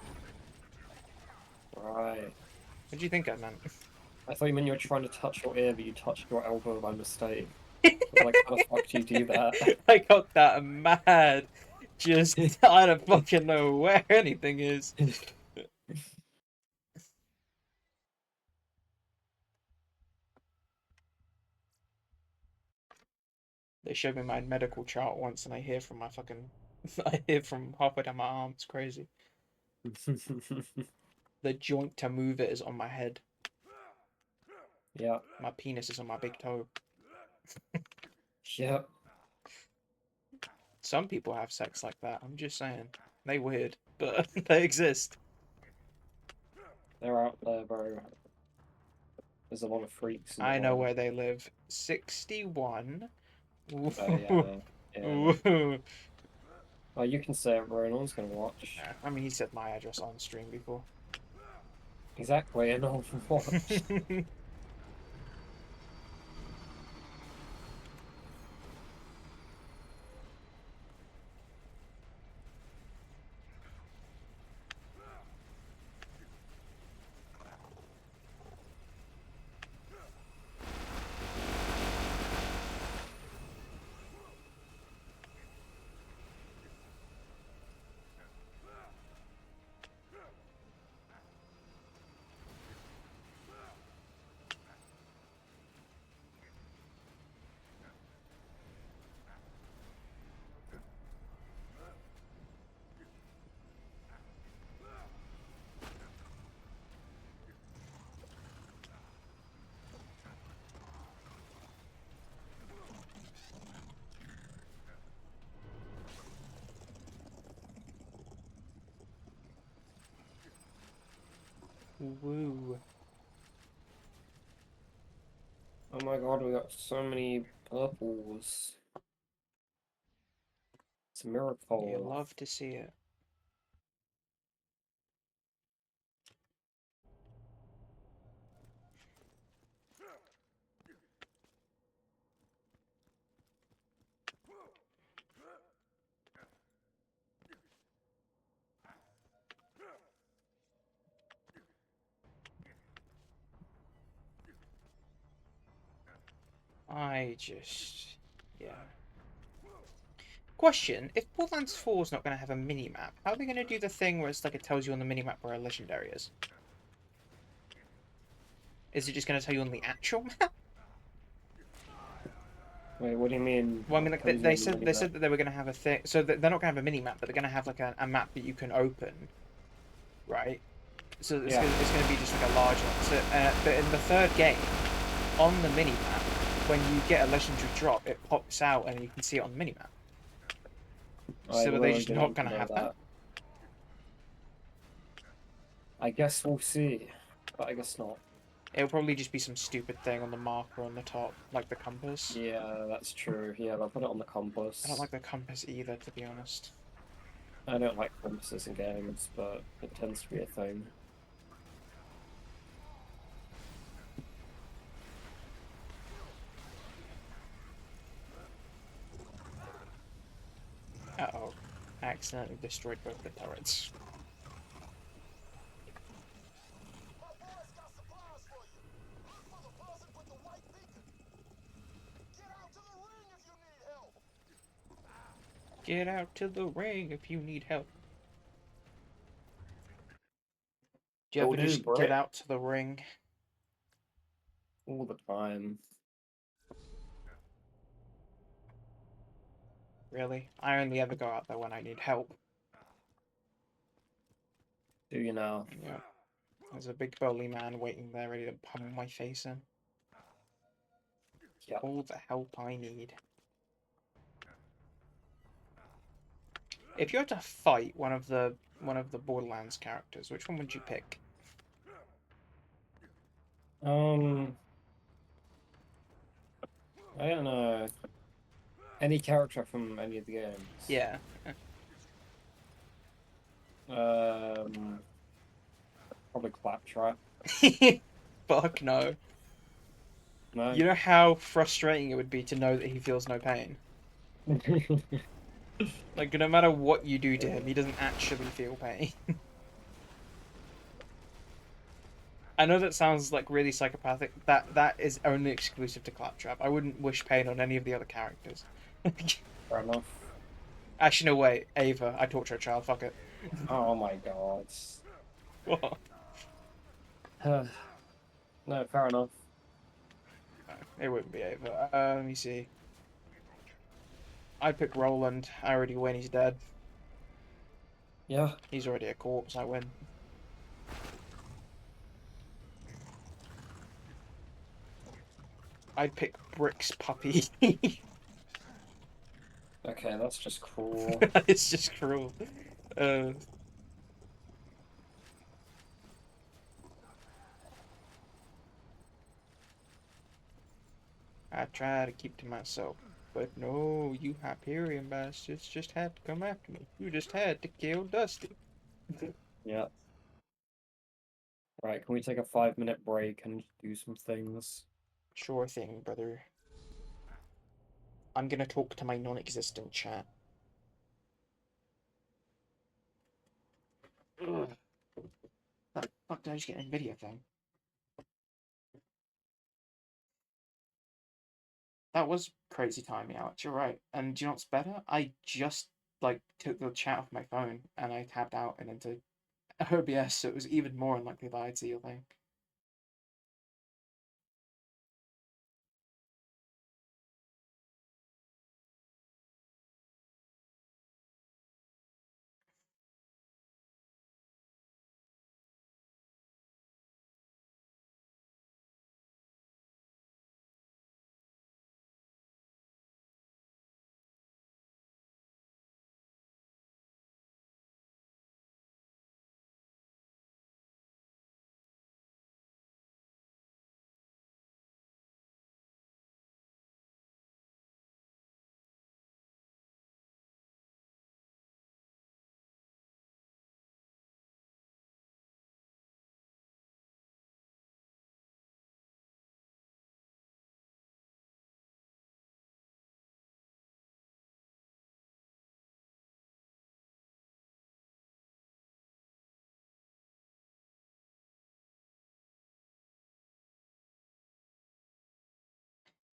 Right. What do you think I meant? I thought you meant you were trying to touch your ear, but you touched your elbow by mistake. But like, how the fuck do you do that? I got that mad. Just I don't fucking know where anything is. They showed me my medical chart once, and I hear from my fucking, I hear from halfway down my arm. It's crazy. The joint to move it is on my head. Yeah. My penis is on my big toe. Yep. Some people have sex like that. I'm just saying. They weird, but they exist. They're out there, bro. There's a lot of freaks in the I know world. where they live. 61. Ooh. Oh, yeah. Yeah. Ooh. Oh, you can say it, bro. No one's gonna watch. Yeah, I mean, he said my address on stream before. Exactly, and no one will watch. Woo. Oh my god, we got so many purples. It's a You miracle. love to see it. Yeah. Question, if Borderlands 4 is not going to have a mini-map, how are they going to do the thing where it's like it tells you on the mini-map where a legendary is? Is it just going to tell you on the actual map? Wait, what do you mean? Well, I mean, like Tells you they on the said minimap? that they were going to have a thing, so they're not going to have a mini-map, but they're going to have like a map that you can open, right? So it's Yeah. going to be just like a large one. So, but in the third game, on the mini-map, when you get a legendary drop, it pops out and you can see it on the mini-map. I So are they really just not didn't going to know have that? that. I guess we'll see, but I guess not. It'll probably just be some stupid thing on the marker on the top, like the compass. Yeah, that's true. Yeah, they'll put it on the I don't compass. like the compass either, to be honest. I don't like compasses in games, but it tends to be a thing. Uh-oh. I accidentally destroyed both the turrets. Get out to the ring if you need help. Do you Will ever do, just get Brett. out to the ring? All the time. Really? I only ever go out there when I need help. Do you now? Yeah. There's a big burly man waiting there ready to pummel my face in. Yep. All the help I need. If you had to fight one of the Borderlands characters, which one would you pick? Um, I don't know. Any character from any of the games. Yeah. Um, Probably Claptrap. Fuck no. No. You know how frustrating it would be to know that he feels no pain? Like, no matter what you do to him, he doesn't actually feel pain. I know that sounds like really psychopathic. That is only exclusive to Claptrap. I wouldn't wish pain on any of the other characters. Fair enough. Actually, no, wait. Ava. I torture a child. Fuck it. Oh my god. What? No, fair enough. No, it wouldn't be Ava. Let me see. I'd pick Roland. I already win. He's dead. Yeah. He's already a corpse. I win. I'd pick Brick's puppy. Okay, that's just cruel. It's just cruel. Uh, I try to keep to myself, but no, you Hyperion bastards just had to come after me. You just had to kill Dusty. Yeah. Right, can we take a 5-minute break and do some things? Sure thing, brother. I'm gonna talk to my non-existent chat. Ugh. What the fuck did I just get an Nvidia thing? That was crazy timing, Alex. You're right. And do you know what's better? I just like took the chat off my phone and I tapped out and into OBS, so it was even more unlikely that I'd see your thing.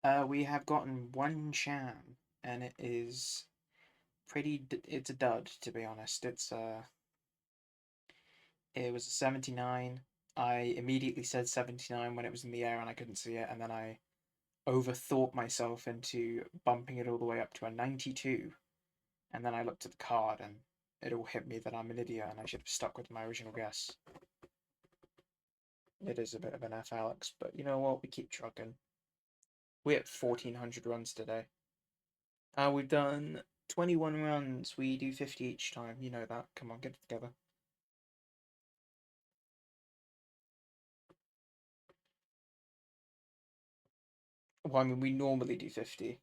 We have gotten one sham, and it is it's a dud, to be honest. It was a 79. I immediately said 79 when it was in the air and I couldn't see it, and then I overthought myself into bumping it all the way up to a 92. And then I looked at the card and it all hit me that I'm an idiot and I should have stuck with my original guess. It is a bit of an F, Alex, but you know what? We keep trucking. We're at 1,400 runs today. We've done 21 runs. We do 50 each time. You know that. Come on, get it together. Well, I mean, we normally do 50.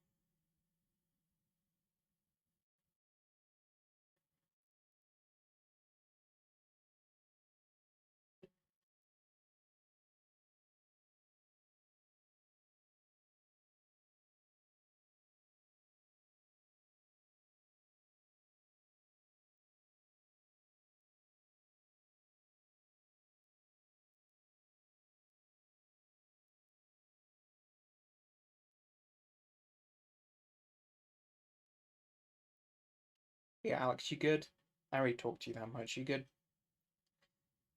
Yeah, Alex, you good? I already talked to you that much. You good?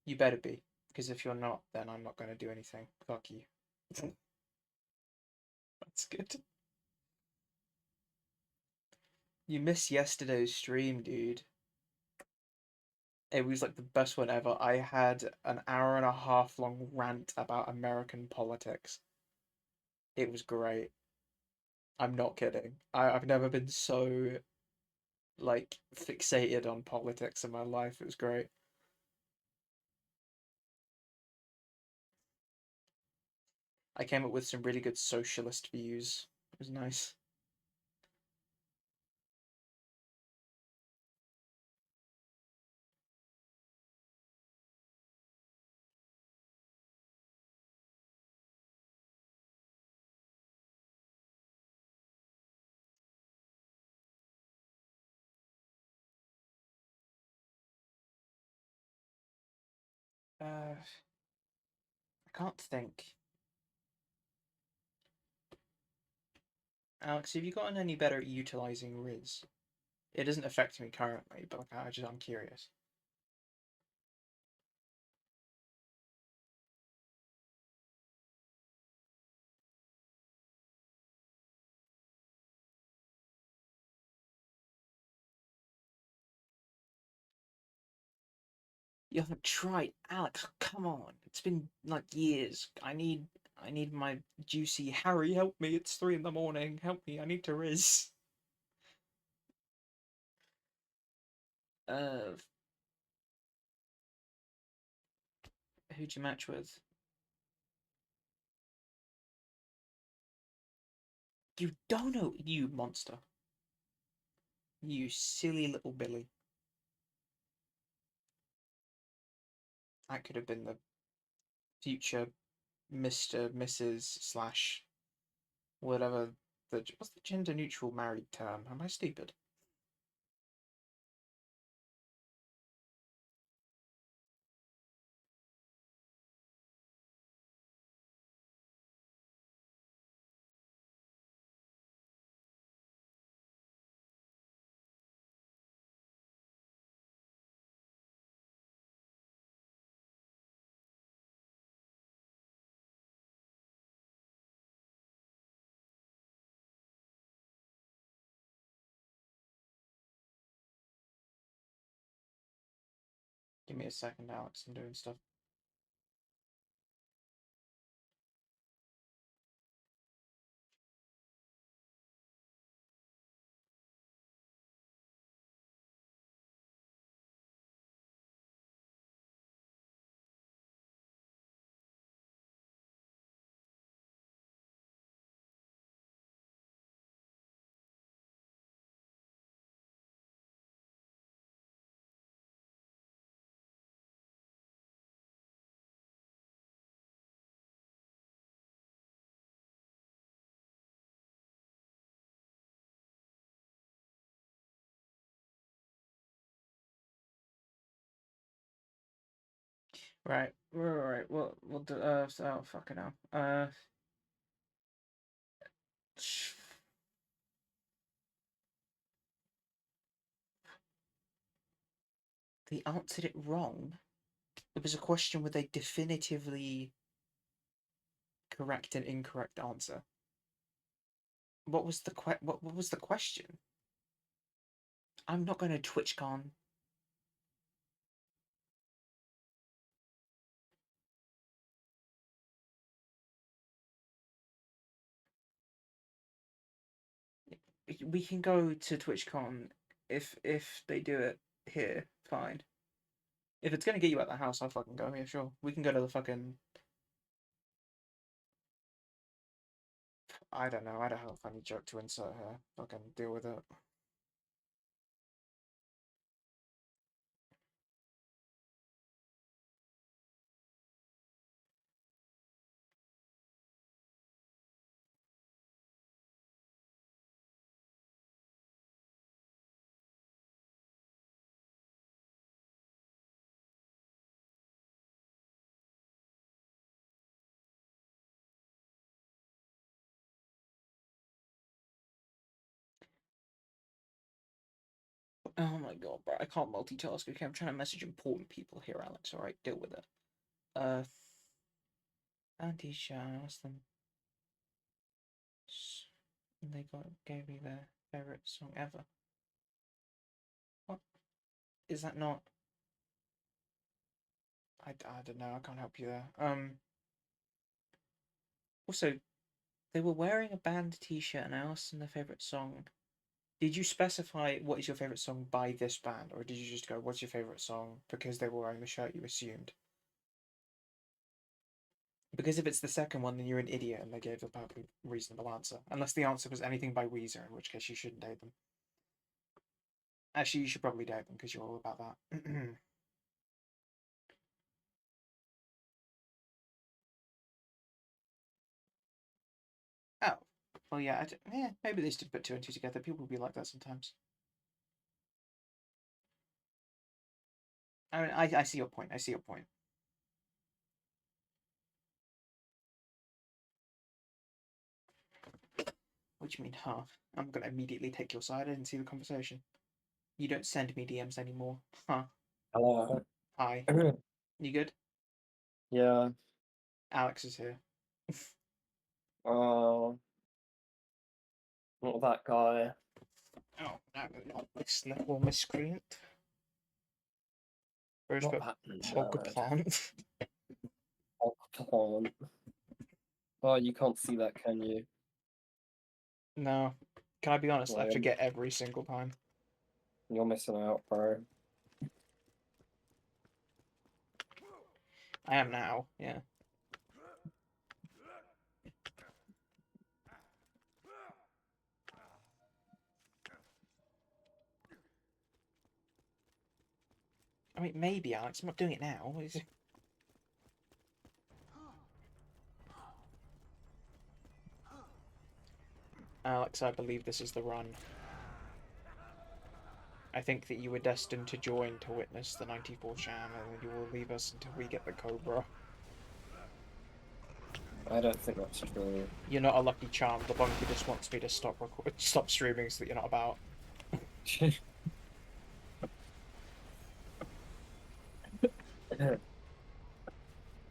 You better be. Because if you're not, then I'm not going to do anything. Fuck you. That's good. You missed yesterday's stream, dude. It was like the best one ever. I had an hour and a half long rant about American politics. It was great. I'm not kidding. I've never been so like fixated on politics in my life. It was great. I came up with some really good socialist views. It was nice. I can't think. Alex, have you gotten any better at utilizing Riz? It isn't affecting me currently, but like, I'm curious. You haven't tried, Alex. Come on, it's been like years. I need my juicy Harry. Help me! It's 3 in the morning. Help me! I need to Riz. Uh, who'd you match with? You don't know, you monster. You silly little Billy. That could have been the future Mr. Mrs. slash whatever what's the gender neutral married term? Am I stupid? Give me a second, Alex. I'm doing stuff. Right. We'll do. So, fucking hell. They answered it wrong. It was a question with a definitively correct and incorrect answer. What was the what was the question? I'm not going to TwitchCon. We can go to TwitchCon if they do it here. Fine. If it's gonna get you out of the house, I'll fucking go. Yeah, sure. We can go to the fucking. I don't know. I don't have a funny joke to insert here. Fucking deal with it. Oh my god, bro! I can't multitask. Okay, I'm trying to message important people here, Alex. All right, deal with it. Andy Shan asked them. They gave me their favorite song ever. What is that? Not. I don't know. I can't help you there. Also, they were wearing a band T-shirt, and I asked them their favorite song. Did you specify what is your favorite song by this band, or did you just go, "What's your favorite song?" because they were wearing the shirt you assumed? Because if it's the second one, then you're an idiot, and they gave a perfectly reasonable answer. Unless the answer was anything by Weezer, in which case you shouldn't date them. Actually, you should probably date them because you're all about that. Oh, well, yeah, maybe they should put two and two together. People will be like that sometimes. I mean, I see your point. I see your point. What do you mean, huh? I'm gonna immediately take your side. I didn't see the conversation. You don't send me DMs anymore, huh? Hello. Hi. You good? Yeah. Alex is here. Oh, not that guy. Oh, no, not this little miscreant. Where's Not the that hog nerd. plant? Octopon. Oh, you can't see that, can you? No. Can I be honest? I Well, forget every single time. you're missing out, bro. I am now, yeah. I mean, maybe, Alex. I'm not doing it now. Alex, I believe this is the run. I think that you were destined to join to witness the 94 Sham, and you will leave us until we get the Cobra. I don't think that's true. You're not a lucky charm. The bunker just wants me to stop streaming so that you're not about.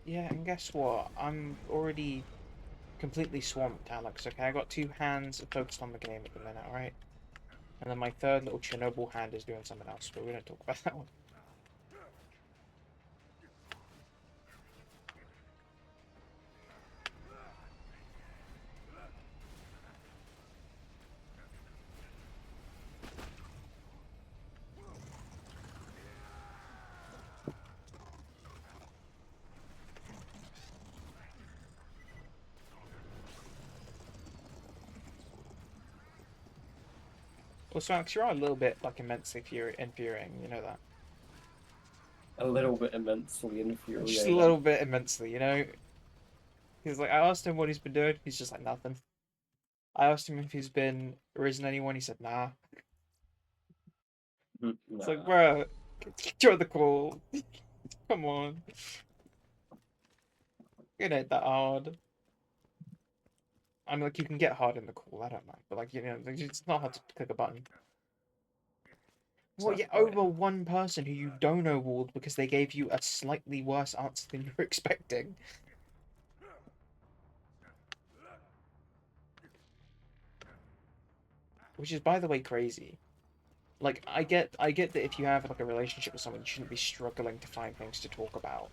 Yeah, and guess what? I'm already completely swamped, Alex, okay? I got two hands focused on the game at the minute, alright? And then my third little Chernobyl hand is doing something else, but we don't talk about that one. Also, Alex, you're a little bit, like, immensely infuriating, you know that? A little bit immensely Just a infuriating. little bit immensely, you know? He's like, I asked him what he's been doing, he's just like, nothing. I asked him if he's been arisen anyone, he said, nah. Nah. It's like, bro, join the call. Come on. It ain't that hard. I mean, like, you can get hard in the call, I don't mind. But, like, you know, it's not hard to click a button. Well, yeah, over one person who you dono walled because they gave you a slightly worse answer than you were expecting. Which is, by the way, crazy. Like, I get that if you have, like, a relationship with someone, you shouldn't be struggling to find things to talk about.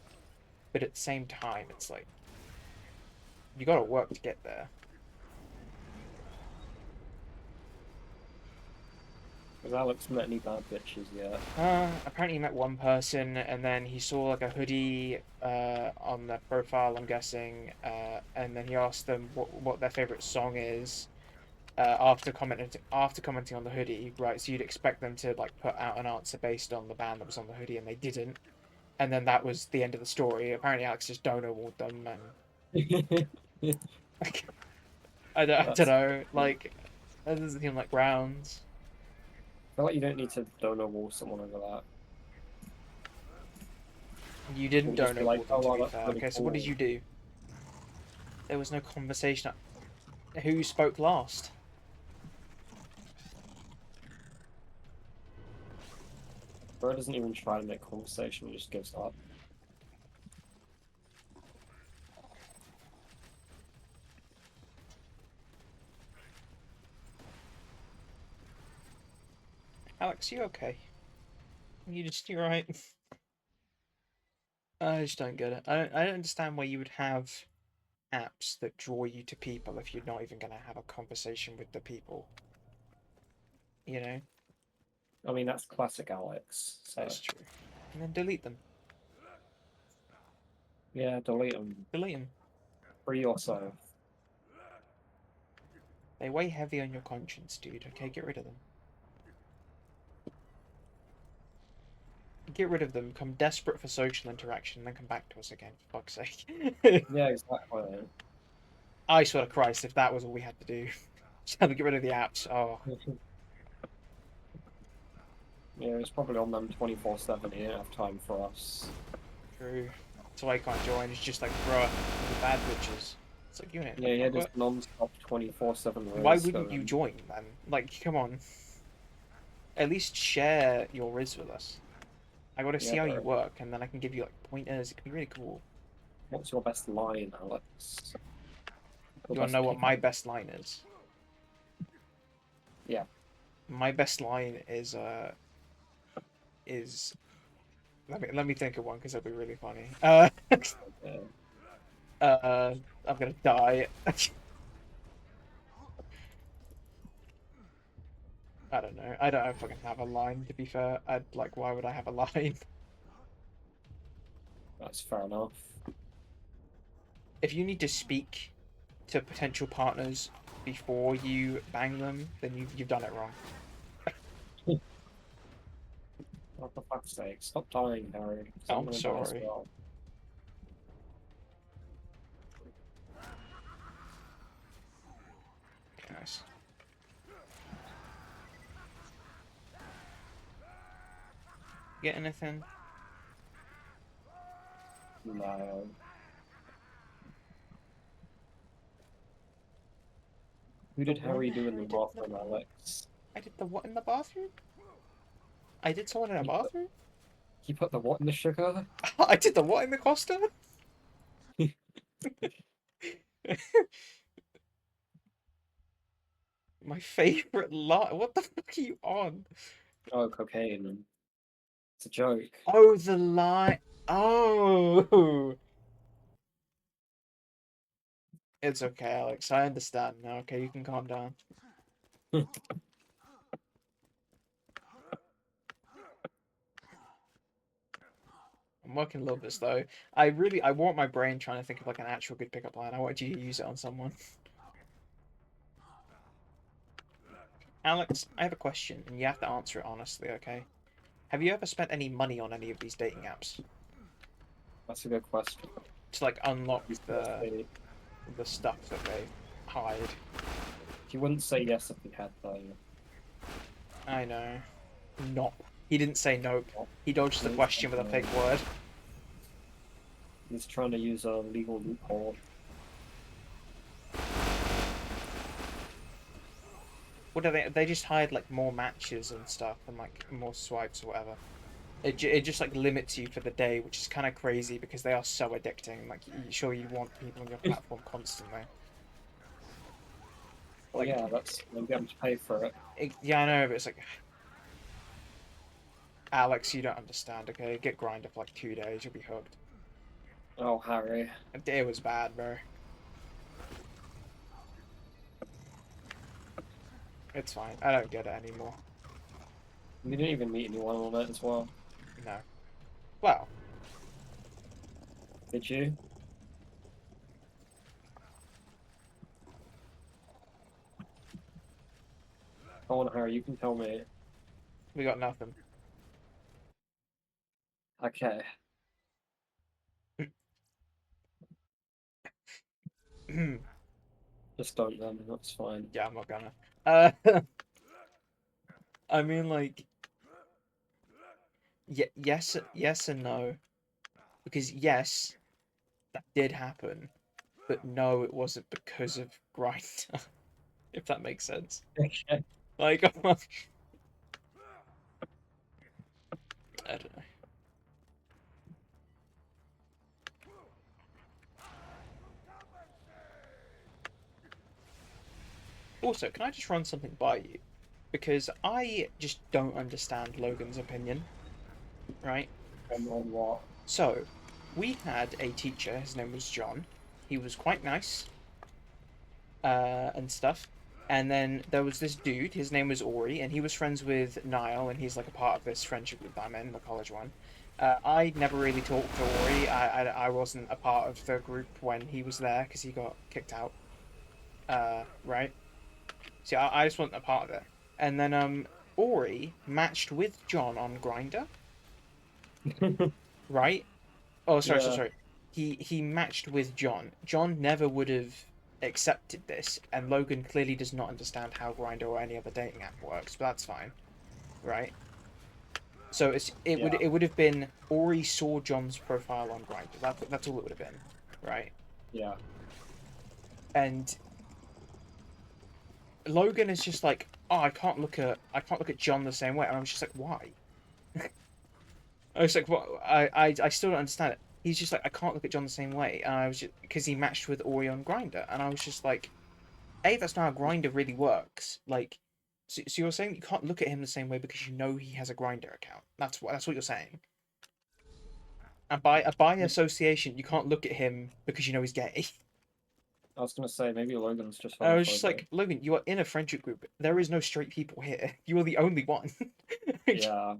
But at the same time, it's like, you gotta work to get there. Has Alex met any bad bitches yet? Apparently he met one person, and then he saw like a hoodie on their profile, I'm guessing, and then he asked them what their favorite song is. After commenting on the hoodie, right? So you'd expect them to like put out an answer based on the band that was on the hoodie, and they didn't. And then that was the end of the story. Apparently Alex just don't award them, and like, I don't know, like that doesn't seem like grounds. I feel like you don't need to dono wall someone over that. You didn't We'll just be donate like, them, oh, to wow, be that's fair. really Okay, so what did cool. you do? There was no conversation. Who spoke last? Bro doesn't even try to make conversation, he just gives up. Alex, you okay? You're right. I just don't get it. I don't understand why you would have apps that draw you to people if you're not even gonna have a conversation with the people. You know? I mean, that's classic Alex, so... That's true. And then delete them. Yeah, delete them. Delete them. Free yourself. They weigh heavy on your conscience, dude. Okay, get rid of them. Get rid of them, become desperate for social interaction, and then come back to us again, for fuck's sake. Yeah, exactly. I swear to Christ, if that was all we had to do. Just have to get rid of the apps. Oh. Yeah, it's probably on them 24/7. He didn't have time for us. True. That's why I can't join. It's just like, bruh, the bad bitches. It's like, you know, Yeah, he had his what? non-stop 24/7 Why riz wouldn't you going. join then? Like, come on. At least share your Riz with us. I gotta see Yeah, how you bro. work, and then I can give you like pointers. It can be really cool. What's your best line, Alex? Your You wanna best know what my pickup? best line is? Yeah. My best line is let me think of one because it'll be really funny. Yeah. I'm gonna die. I don't know. I don't fucking have a line, to be fair. I'd like, why would I have a line? That's fair enough. If you need to speak to potential partners before you bang them, then you've done it wrong. Oh, for fuck's sake, stop dying, Harry. 'Cause I'm I'm gonna die as sorry. well. Nice. Get anything? No. Who did Harry do in the bathroom, Alex? I did the what in the bathroom? I did someone in a bathroom? He put the what in the sugar? I did the what in the Costa? My favorite lie. What the fuck are you on? Oh, cocaine. It's a joke. Oh, the lie. Oh. It's okay, Alex. I understand now. Okay, you can calm down. I'm working a little bit slow. I want my brain trying to think of like an actual good pickup line. I want you to use it on someone. Alex, I have a question, and you have to answer it honestly, okay? Have you ever spent any money on any of these dating apps That's a good question. to like unlock He's gonna say- the stuff that they hide? He wouldn't say yes if he had, though. I know. Nope. He didn't say nope. Nope. He dodged the He question with a said fake no. word. He's trying to use a legal loophole. what do they just hired like more matches and stuff and like more swipes or whatever. It just like limits you for the day, which is kind of crazy because they are so addicting. Like, sure, you want people on your platform constantly. Well, Like, yeah, that's they get them to pay for it. yeah, I know, but it's like, Alex, you don't understand. Okay, get Grinder for like 2 days, you'll be hooked. Oh, Harry. It was bad, bro. It's fine. I don't get it anymore. We didn't even meet anyone on it as well. No. Well, Did you? Come on, Harry, you can tell me. we got nothing. Okay. Just don't then, that's fine. Yeah, I'm not gonna. Uh, I mean, like, yes and no, because yes, that did happen, but no, it wasn't because of Grinder, if that makes sense. Okay. Like, I don't know. Also, can I just run something by you? Because I just don't understand Logan's opinion, right? On what? So, we had a teacher, his name was John. He was quite nice, and stuff. And then there was this dude, his name was Ori, and he was friends with Niall, and he's like a part of this friendship group that I'm in, the college one. I never really talked to Ori. I wasn't a part of the group when he was there because he got kicked out. Right? See, I just wasn't a part of it. And then Ori matched with John on Grinder, right? Oh, Yeah. sorry. He matched with John. John never would have accepted this, and Logan clearly does not understand how Grindr or any other dating app works, but that's fine, right? So Yeah. it would have been Ori saw John's profile on Grindr. That's all it would have been, right? Yeah. And Logan is just like, oh, I can't look at John the same way, and I was just like, why? I was like, what? I still don't understand it. He's just like, I can't look at John the same way, and I was just because he matched with Ori on Grinder, and I was just like, A, that's not how Grinder really works. Like, so you're saying you can't look at him the same way because you know he has a Grinder account. That's what you're saying. And by association, you can't look at him because you know he's gay. I was gonna say maybe Logan's just I was just homophobic. like, Logan, you are in a friendship group. There is no straight people here. You are the only one. Yeah.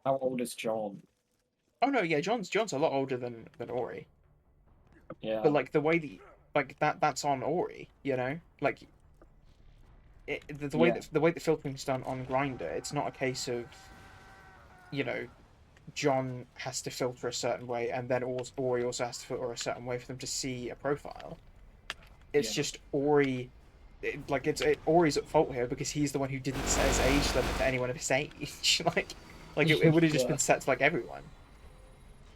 How old is John? Oh no, yeah, John's a lot older than Ori. But Yeah. like the way that's on Ori, like Yeah. the way that filtering's done on Grinder, it's not a case of you know John has to filter a certain way and then Ori also has to filter a certain way for them to see a profile. It's Yeah. just Ori, Ori's at fault here because he's the one who didn't set his age limit to anyone of his age. It would have just Yeah. been set to like everyone.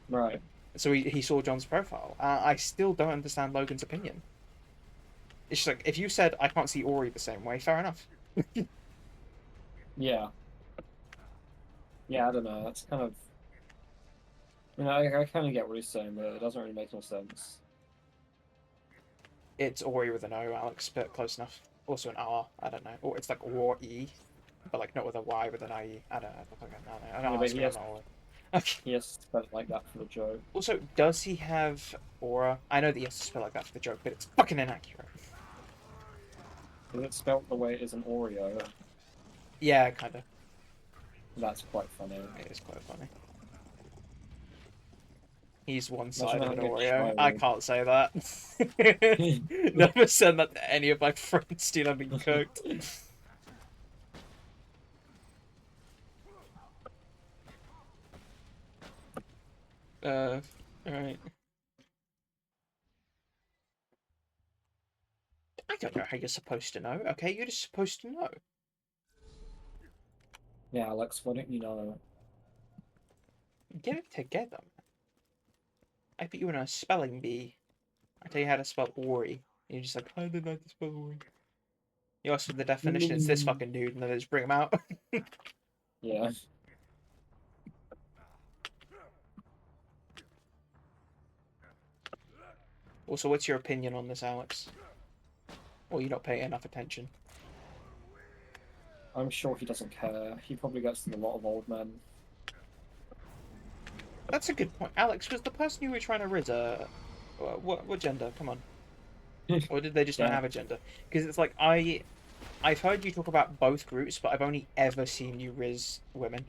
Right. So he saw John's profile. I still don't understand Logan's opinion. It's just like if you said I can't see Ori the same way, fair enough. Yeah. Yeah, I don't know. That's kind of. I kind of get what he's saying, but it doesn't really make no sense. It's Ori with an O, Alex, but close enough. Also an R, I don't know. Or it's like Ori, but like not with a Y with an IE. I don't know. I don't Yeah, know. but Ask me, I'm not Ori. Okay. he has to spell it like that for the joke. Also, does he have aura? I know that he has to spell like that for the joke, but it's fucking inaccurate. Is it spelled the way it is an Oreo? Yeah, kind of. That's quite funny. It is quite funny. He's one Imagine side of an having a Oreo. I child. can't say that. Never said that to any of my friends, dude. I've been cooked. Alright. I don't know how you're supposed to know, okay? You're just supposed to know. Yeah, Alex, why don't you know? Get it together. I put you in a spelling bee. I tell you how to spell Ori. And you're just like, I didn't know how to spell Ori. You ask for the definition, it's this fucking dude, and then they just bring him out. Yeah. Also, what's your opinion on this, Alex? Or you not paying enough attention? I'm sure he doesn't care. He probably gets a lot of old men. That's a good point. Alex, was the person you were trying to rid what gender? Come on. Or did they just not Yeah. have a gender? Because it's like, I've heard you talk about both groups, but I've only ever seen you riz women.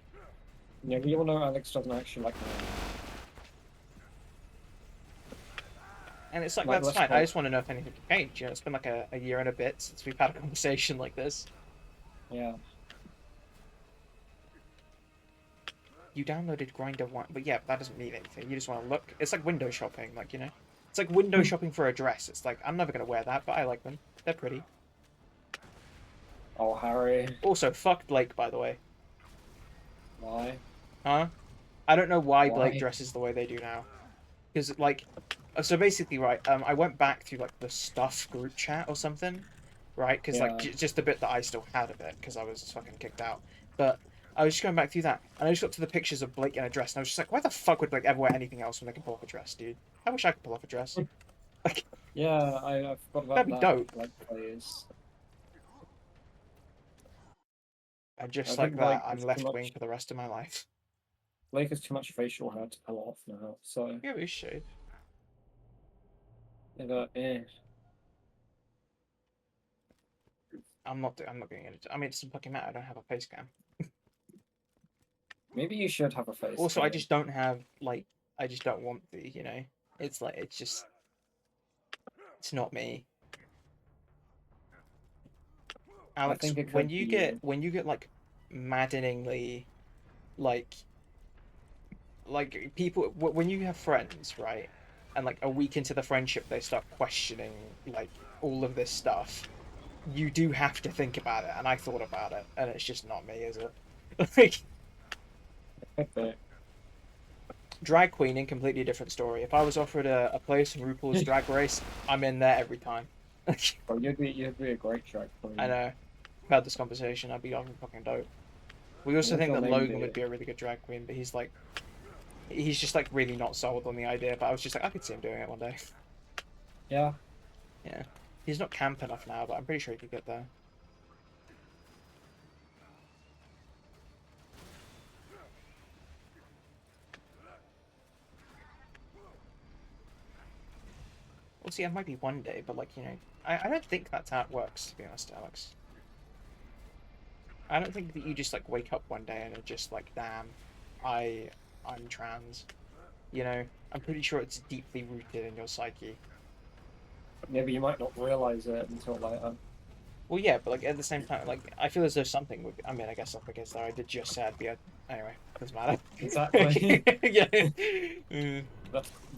Yeah, we all know Alex doesn't actually like men. And it's like, Like, that's let's fine. I hope. just want to know if anything can change. You know, it's been like a year and a bit since we've had a conversation like this. Yeah. You downloaded Grinder one, but yeah, that doesn't mean anything. You just want to look. It's like window shopping, like, you know? It's like window shopping for a dress. It's like, I'm never going to wear that, but I like them. They're pretty. Oh, Harry. Also, fuck Blake, by the way. Why? Huh? I don't know why Blake Why? dresses the way they do now. Because, like, so basically, right, I went back to, like, the stuff group chat or something, right? Because, Yeah. like, just the bit that I still had of it, because I was fucking kicked out. But I was just going back through that, and I just got to the pictures of Blake in a dress, and I was just like, why the fuck would Blake ever wear anything else when they can pull off a dress, dude? I wish I could pull off a dress. Like, Yeah, I forgot about that'd be that. dope. Like, please. And just I like think that, Blake I'm is too left much. wing for the rest of my life. Blake has too much facial hair to pull off now. So, Yeah, we should. eh. I'm not doing it. I mean, it doesn't fucking matter. I don't have a face cam. Maybe you should have a face Also, I cam. just don't have, like, I just don't want the, you know? It's like, it's not me. I Alex, think it could be you. when you get, like, maddeningly, like, people, when you have friends, right? And, like, a week into the friendship, they start questioning, like, all of this stuff. You do have to think about it, and I thought about it, and it's just not me, is it? Like, Could be. drag queening, completely different story. If I was offered a place in RuPaul's Drag Race, I'm in there every time. Oh, you'd be a great drag queen. I know. We've had this conversation. I'd be fucking dope. We also What would think your that name Logan be? would be a really good drag queen, but he's just like really not sold on the idea. But I was just like, I could see him doing it one day. Yeah. Yeah, he's not camp enough now, but I'm pretty sure he could get there. Well, see, it might be one day, but like, you know, I don't think that's how it works, to be honest, Alex. I don't think that you just like wake up one day and are just like, damn, I'm trans. You know, I'm pretty sure it's deeply rooted in your psyche. Maybe you might not realize it until later. Well, yeah, but like at the same time, like I feel as though something would. I mean, I guess up against that, I did just say I'd be. Anyway, doesn't matter. Exactly. Yeah. Mm.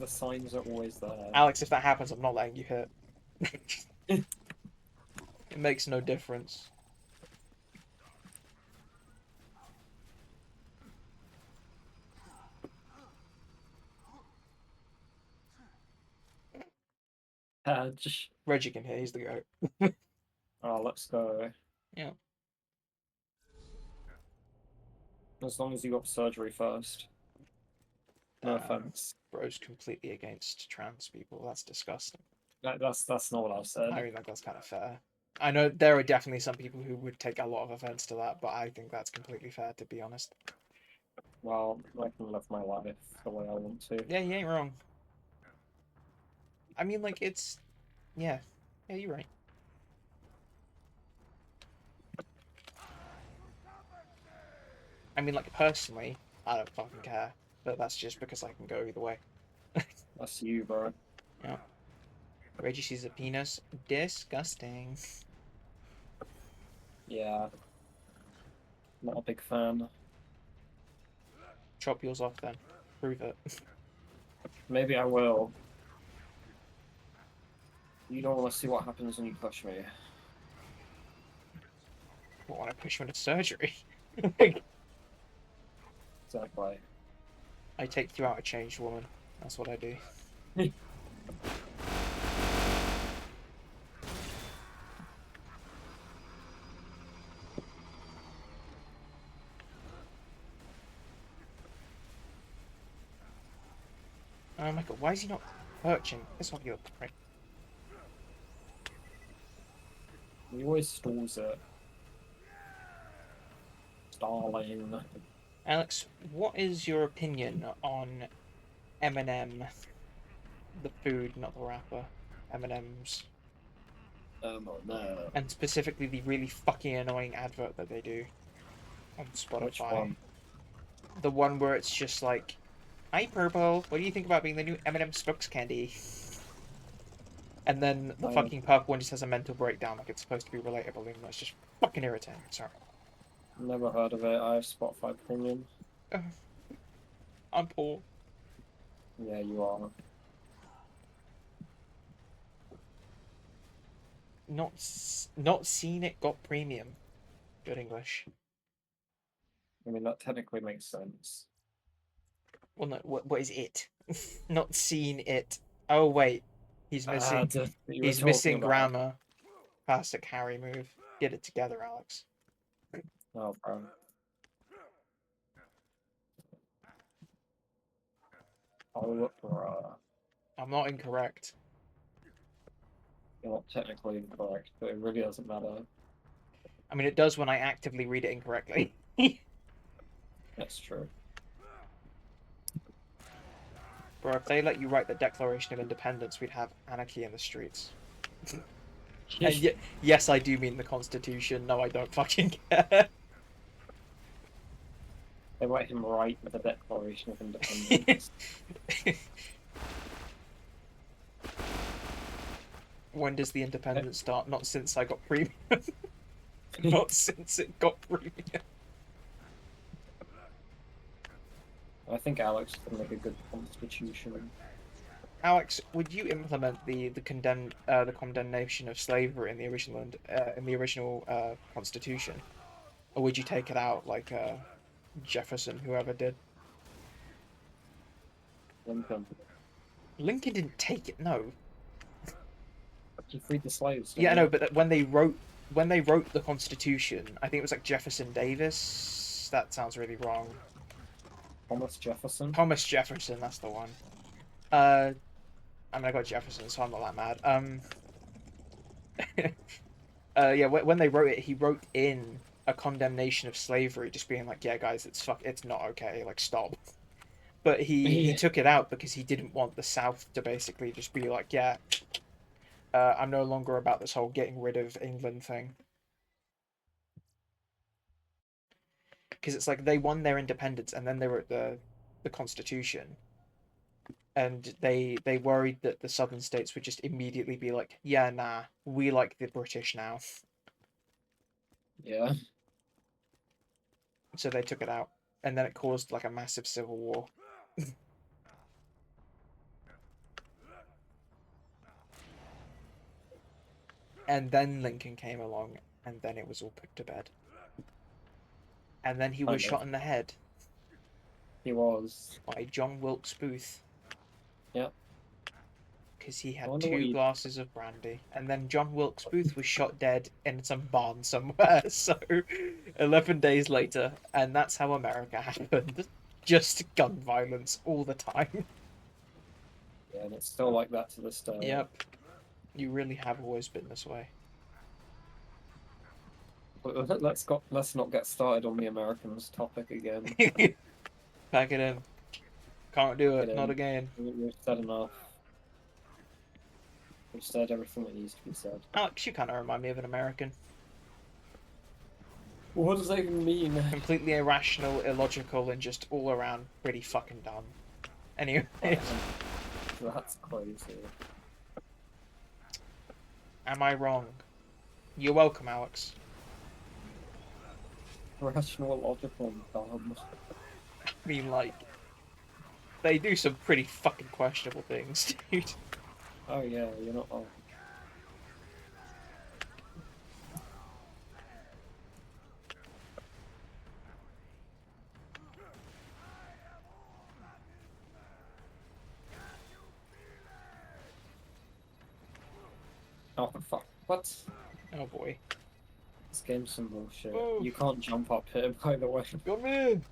The signs are always there. Alex, if that happens, I'm not letting you hit. It makes no difference. Just, Reggie can hit. He's the goat. oh, let's go. Yeah. As long as you got surgery first. No offense. Bro's completely against trans people. That's disgusting. That's not what I said. I mean, like that's kind of fair. I know there are definitely some people who would take a lot of offense to that, but I think that's completely fair, to be honest. Well, I can live my life the way I want to. Yeah, you ain't wrong. I mean, like, it's... Yeah. Yeah, you're right. I mean, like, personally, I don't fucking care. But that's just because I can go either way. That's you, bro. Yeah. Reggie sees a penis. Disgusting. Yeah. Not a big fan. Chop yours off then. Prove it. Maybe I will. You don't want to see what happens when you push me. What, when I push you into surgery? Exactly. I take you out a changed woman. That's what I do. Why is he not perching? Piss off, you prick. He always stalls it. Darling. Alex, what is your opinion on M&M? The food, not the wrapper. M&M's. Oh no. And specifically the really fucking annoying advert that they do on Spotify. Which one? The one where it's just like, "Hi Purple, what do you think about being the new M&M Spokes candy?" And then the fucking purple one just has a mental breakdown like it's supposed to be relatable, and that's just fucking irritating. Sorry. Never heard of it. I have Spotify Premium. I'm poor. Yeah, you are. Not seen it, got premium. Good English. I mean, that technically makes sense. Well, no, what is it? Not seen it. Oh wait, he's missing. He's missing grammar. Classic Harry move. Get it together, Alex. Oh, bro. Oh, bro. I'm not incorrect. You're not technically incorrect, but it really doesn't matter. I mean, it does when I actively read it incorrectly. That's true. Bro, if they let you write the Declaration of Independence, we'd have anarchy in the streets. And yes, I do mean the Constitution. No, I don't fucking care. They let him write the Declaration of Independence. When does the independence start? Not since I got premium. Not since it got premium. I think Alex can make a good constitution. Alex, would you implement the condemnation of slavery in the original Constitution, or would you take it out like Jefferson, whoever did? Lincoln. Lincoln didn't take it. No. He freed the slaves. Yeah, no, but when they wrote the Constitution, I think it was like Jefferson Davis. That sounds really wrong. Thomas Jefferson. Thomas Jefferson, that's the one. I mean, I got Jefferson, so I'm not that mad. Yeah, when they wrote it, he wrote in a condemnation of slavery, just being like, "Yeah, guys, it's not okay. Like, stop." But he took it out because he didn't want the South to basically just be like, "Yeah, I'm no longer about this whole getting rid of England thing." Because it's like they won their independence and then they wrote the Constitution, and they worried that the southern states would just immediately be like, "Yeah, nah, we like the British now." Yeah. So they took it out, and then it caused like a massive civil war. And then Lincoln came along, and then it was all put to bed. And then he was shot in the head. He was. By John Wilkes Booth. Yep. Because he had 2 glasses of brandy. And then John Wilkes Booth was shot dead in some barn somewhere. So, 11 days later. And that's how America happened. Just gun violence all the time. Yeah, and it's still like that to this day. Yep. You really have always been this way. Let's not get started on the Americans topic again. Pack it in. Can't do it. Not again. We've said enough. We've said everything that needs to be said. Alex, you kind of remind me of an American. What does that even mean? Completely irrational, illogical, and just all around pretty fucking dumb. Anyway. That's crazy. Am I wrong? You're welcome, Alex. Rational, logical, and dumb. I mean, like, they do some pretty fucking questionable things, dude. Oh yeah, you're not wrong. Oh fuck! What? Oh boy. This game's some bullshit. Oh. You can't jump up here, by the way. Come in!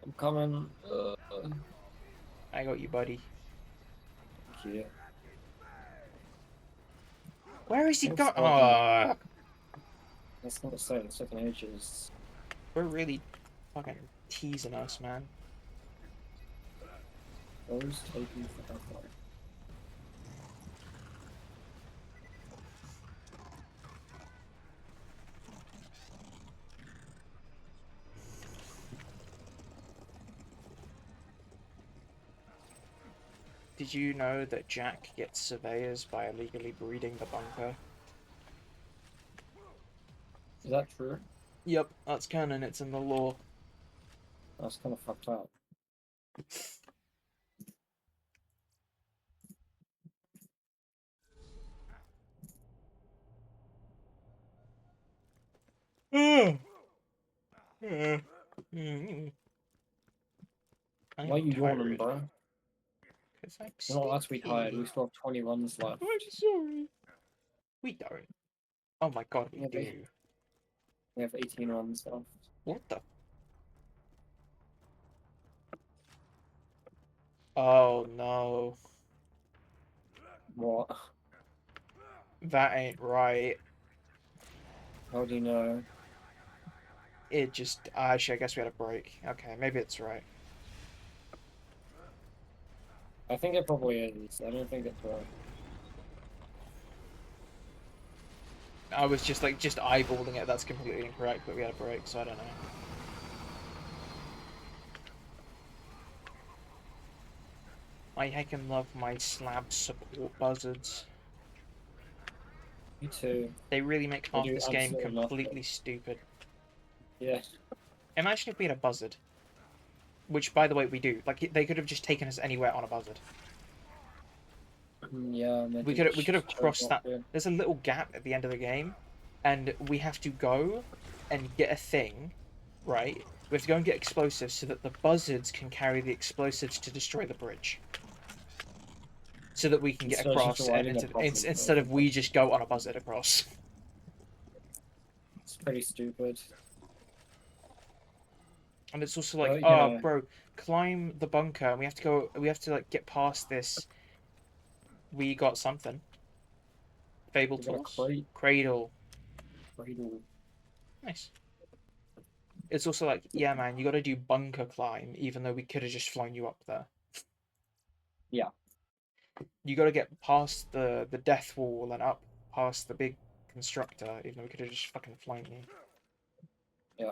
I'm coming. I got you, buddy. you. Where is he Thanks, going? Gordon. Oh, That's not to say, it's taking ages. we're really fucking teasing us, man. Those taking forever. Did you know that Jack gets surveyors by illegally breeding the bunker? Is that true? Yep, that's canon. It's in the law. That's kind of fucked up. I Why are am you yawning, tired. bro? Because I'm You're not allowed to be tired. sleepy. We still have 20 runs left. I'm sorry. We don't. Oh my god, we Yeah, do. we have 18 runs left. What the? Oh no. What? That ain't right. How do you know? It just... Actually, I guess we had a break. Okay, maybe it's right. I think it probably is. I don't think it's right. I was just eyeballing it. That's completely incorrect, but we had a break, so I don't know. I heckin' love my slab support buzzards. Me too. They really make They half do this game absolutely completely nothing. stupid. Yeah. Imagine if we had a buzzard. Which, by the way, we do. Like, they could have just taken us anywhere on a buzzard. Yeah, We could have chose crossed not that. to. There's a little gap at the end of the game, and we have to go and get a thing, right? We have to go and get explosives so that the buzzards can carry the explosives to destroy the bridge. So that we can get Instead of just across, and riding a buzzard. instead of we just go on a buzzard across. It's pretty stupid. And it's also like, But, you oh, know, bro, climb the bunker, and we have to like get past this. We got something. Fable we got a tools, crate. cradle, Cradle. nice. It's also like, yeah, man, you got to do bunker climb, even though we could have just flown you up there. Yeah. You got to get past the death wall and up past the big constructor, even though we could have just fucking flown you. Yeah.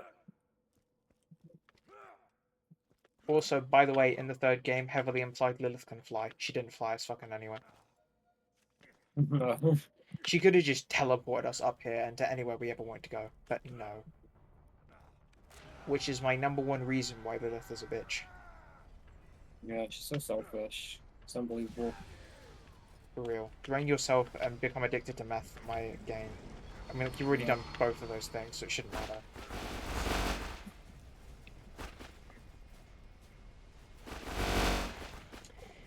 Also, by the way, in the third game, heavily implied Lilith can fly. She didn't fly as fucking anyway. No. She could have just teleported us up here and to anywhere we ever wanted to go, but no. Which is my #1 reason why Lilith is a bitch. Yeah, she's so selfish. It's unbelievable. For real. Drain yourself and become addicted to meth, my game. I mean, like, you've already Yeah. done both of those things, so it shouldn't matter.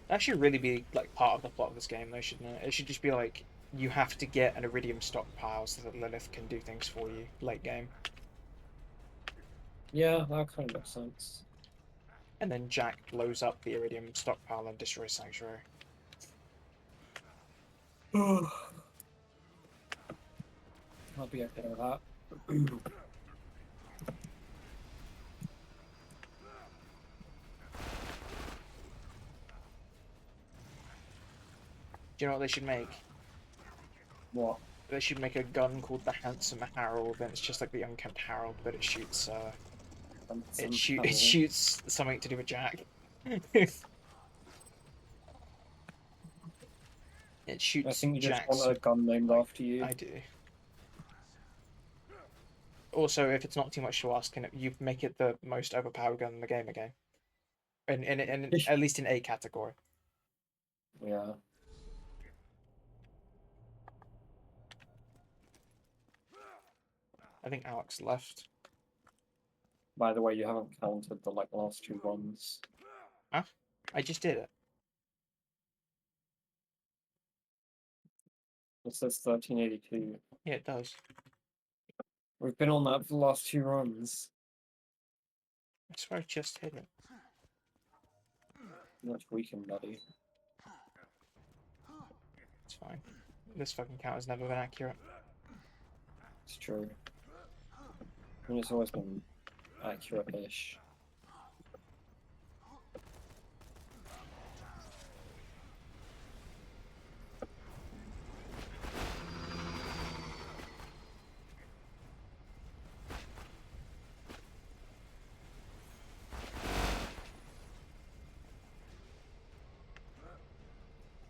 That should really be, like, part of the plot of this game, though, shouldn't it? It should just be, like, you have to get an iridium stockpile so that Lilith can do things for you, late game. Yeah, that kind of makes sense. And then Jack blows up the iridium stockpile and destroys Sanctuary. I'll be okay with that. Do you know what they should make? What? They should make a gun called the Handsome Harold, and it's just like the Unkempt Harold, but it shoots, it shoots something to do with Jack. It shoots I think you just Jack's... want a gun named after you. I do. Also, if it's not too much to ask, can you make it the most overpowered gun in the game again? In at least in A category. Yeah. I think Alex left. By the way, you haven't counted the last 2 runs. Huh? I just did it. It says 1382. Yeah, it does. We've been on that for the last 2 runs. I swear I just hit it. That's weekend, buddy. fine. This fucking counter's never been accurate. It's true. I mean, it's always been accurate-ish.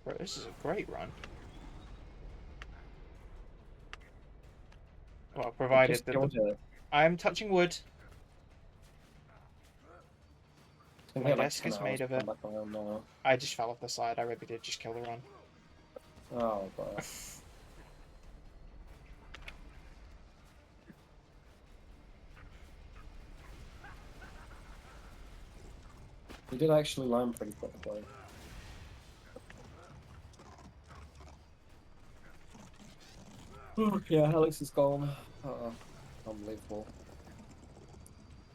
Bro, this is a great run. Well, provided Just that killed it. I'm touching wood. It's gonna My take like desk 10 is hours made to of come it. back around now. I just fell off the side. I really did just kill the run. Oh, bro. You did actually learn pretty quickly. Yeah, Alex is gone. Unbelievable.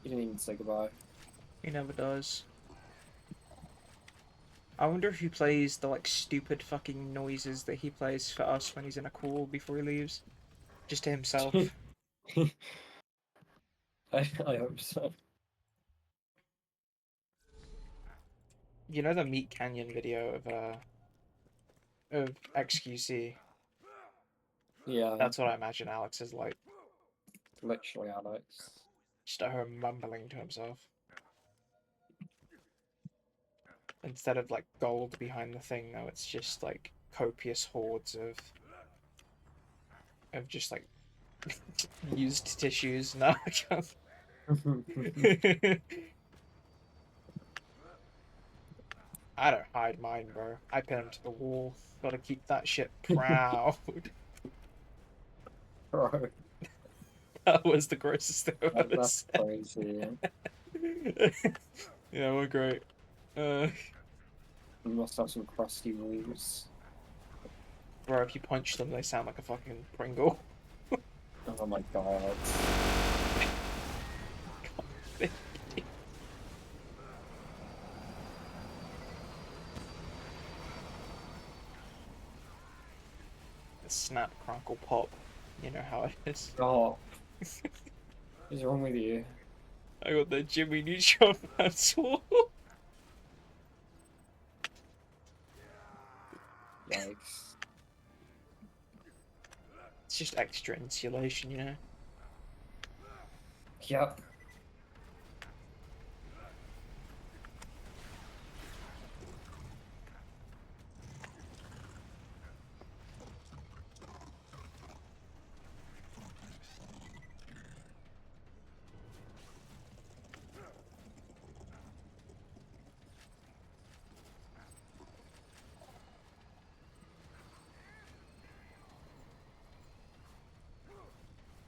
He didn't even say goodbye. He never does. I wonder if he plays the like stupid fucking noises that he plays for us when he's in a call before he leaves. Just to himself. I hope so. You know the Meat Canyon video of XQC? Yeah, That's what I imagine Alex is like. literally Alex. Just at home mumbling to himself. Instead of like gold behind the thing, though, it's just like copious hordes of just like used tissues. No, I can't. I don't hide mine, bro. I pin him to the wall. Gotta keep that shit proud. Bro, That was the grossest thing I've ever that's said. crazy. Yeah, we're great. You must have some crusty rules. Bro, if you punch them, they sound like a fucking Pringle. Oh my god. Snap, crackle, pop. You know how it is. Oh. What is wrong with you? I got the Jimmy Neutron mantle. Yikes. It's just extra insulation, you know? Yep.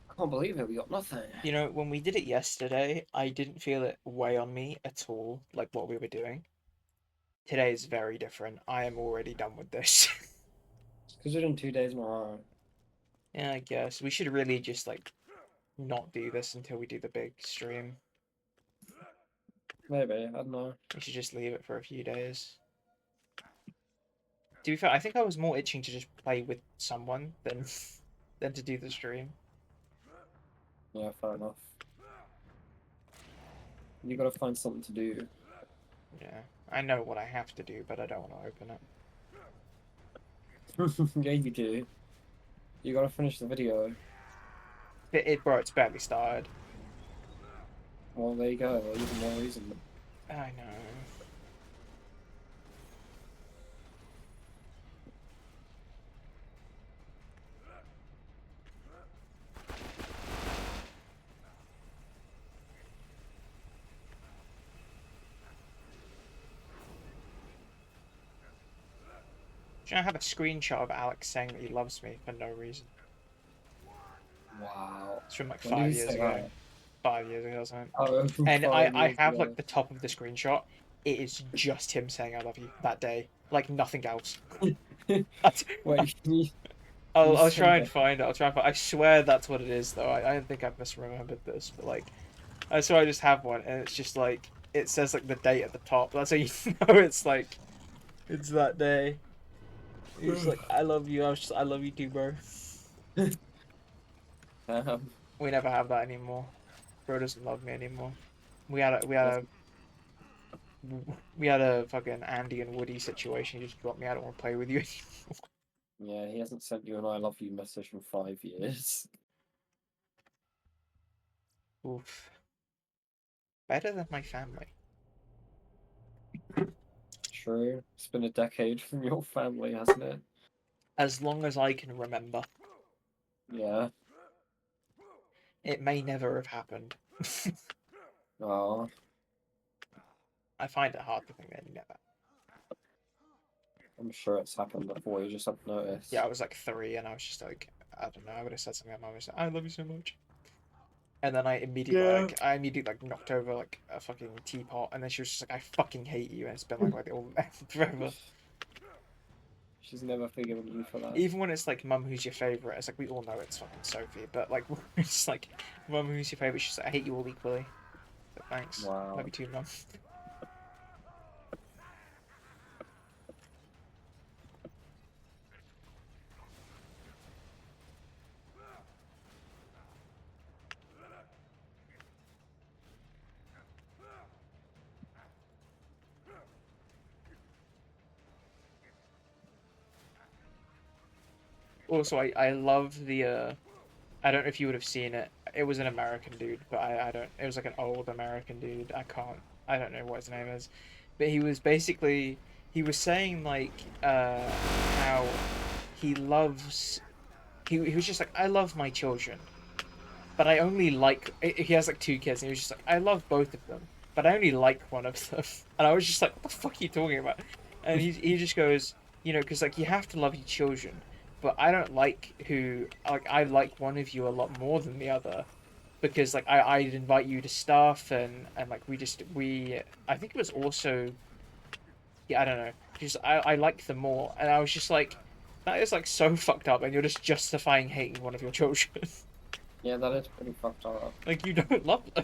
I can't believe it, we got nothing. You know, when we did it yesterday, I didn't feel it weigh on me at all, like what we were doing. Today is very different. I am already done with this. Because we're doing 2 days in a row. Yeah, I guess. We should really just, like, not do this until we do the big stream. Maybe, I don't know. We should just leave it for a few days. To be fair, I think I was more itching to just play with someone than than to do the stream. Yeah, fair enough. You gotta find something to do. Yeah, I know what I have to do, but I don't want to open it. Yeah, you do. You gotta finish the video. Bro, it's barely started. Well, there you go. Even more reason. I know. Do you know, I have a screenshot of Alex saying that he loves me for no reason. Wow. It's from like When did 5 he years say ago. that? 5 years ago or something. Oh, And 5 I years have ago. like the top of the screenshot. It is just him saying I love you that day. Like nothing else. Wait, I'll say try and that? find it. I'll try and find I swear that's what it is though. I don't think I've misremembered this, but like I swear I just have one and it's just like it says like the date at the top. That's how you know it's like it's that day. He was like, I love you. I was just, I love you too, bro. We never have that anymore. Bro doesn't love me anymore. We had a, we had a, we had a fucking Andy and Woody situation. He just dropped me. I don't want to play with you anymore. Yeah, he hasn't sent you an I love you message in 5 years. Oof. Better than my family. True. It's been a decade from your family, hasn't it? As long as I can remember. Yeah. It may never have happened. Oh, I find it hard to think that it never. I'm sure it's happened before, you just haven't noticed. Yeah, I was like 3 and I was just like, I don't know, I would have said something. My mum was like, I love you so much. And then I immediately like knocked over like a fucking teapot, and then she was just like, I fucking hate you, and it's been like all forever. She's never forgiven you for that. Even when it's like, mum, who's your favorite? It's like we all know it's fucking Sophie, but like it's like, mum, who's your favorite? She's like, I hate you all equally. But thanks, Wow. love you too, mum. Also, I love the I don't know if you would have seen it. It was an American dude, but I don't. It was like an old American dude. I don't know what his name is, but he was basically he was saying like how he loves he was just like, I love my children, but I only like he has like 2 kids, and he was just like, I love both of them, but I only like one of them. And I was just like, what the fuck are you talking about? And he just goes, because like you have to love your children, but I don't like who like I like one of you a lot more than the other, because like I'd invite you to stuff, and like we I think it was also, yeah, I don't know, just I like them more, and I was just like, that is like so fucked up, and you're just justifying hating one of your children. Yeah, that is pretty fucked up. Like, you don't love them.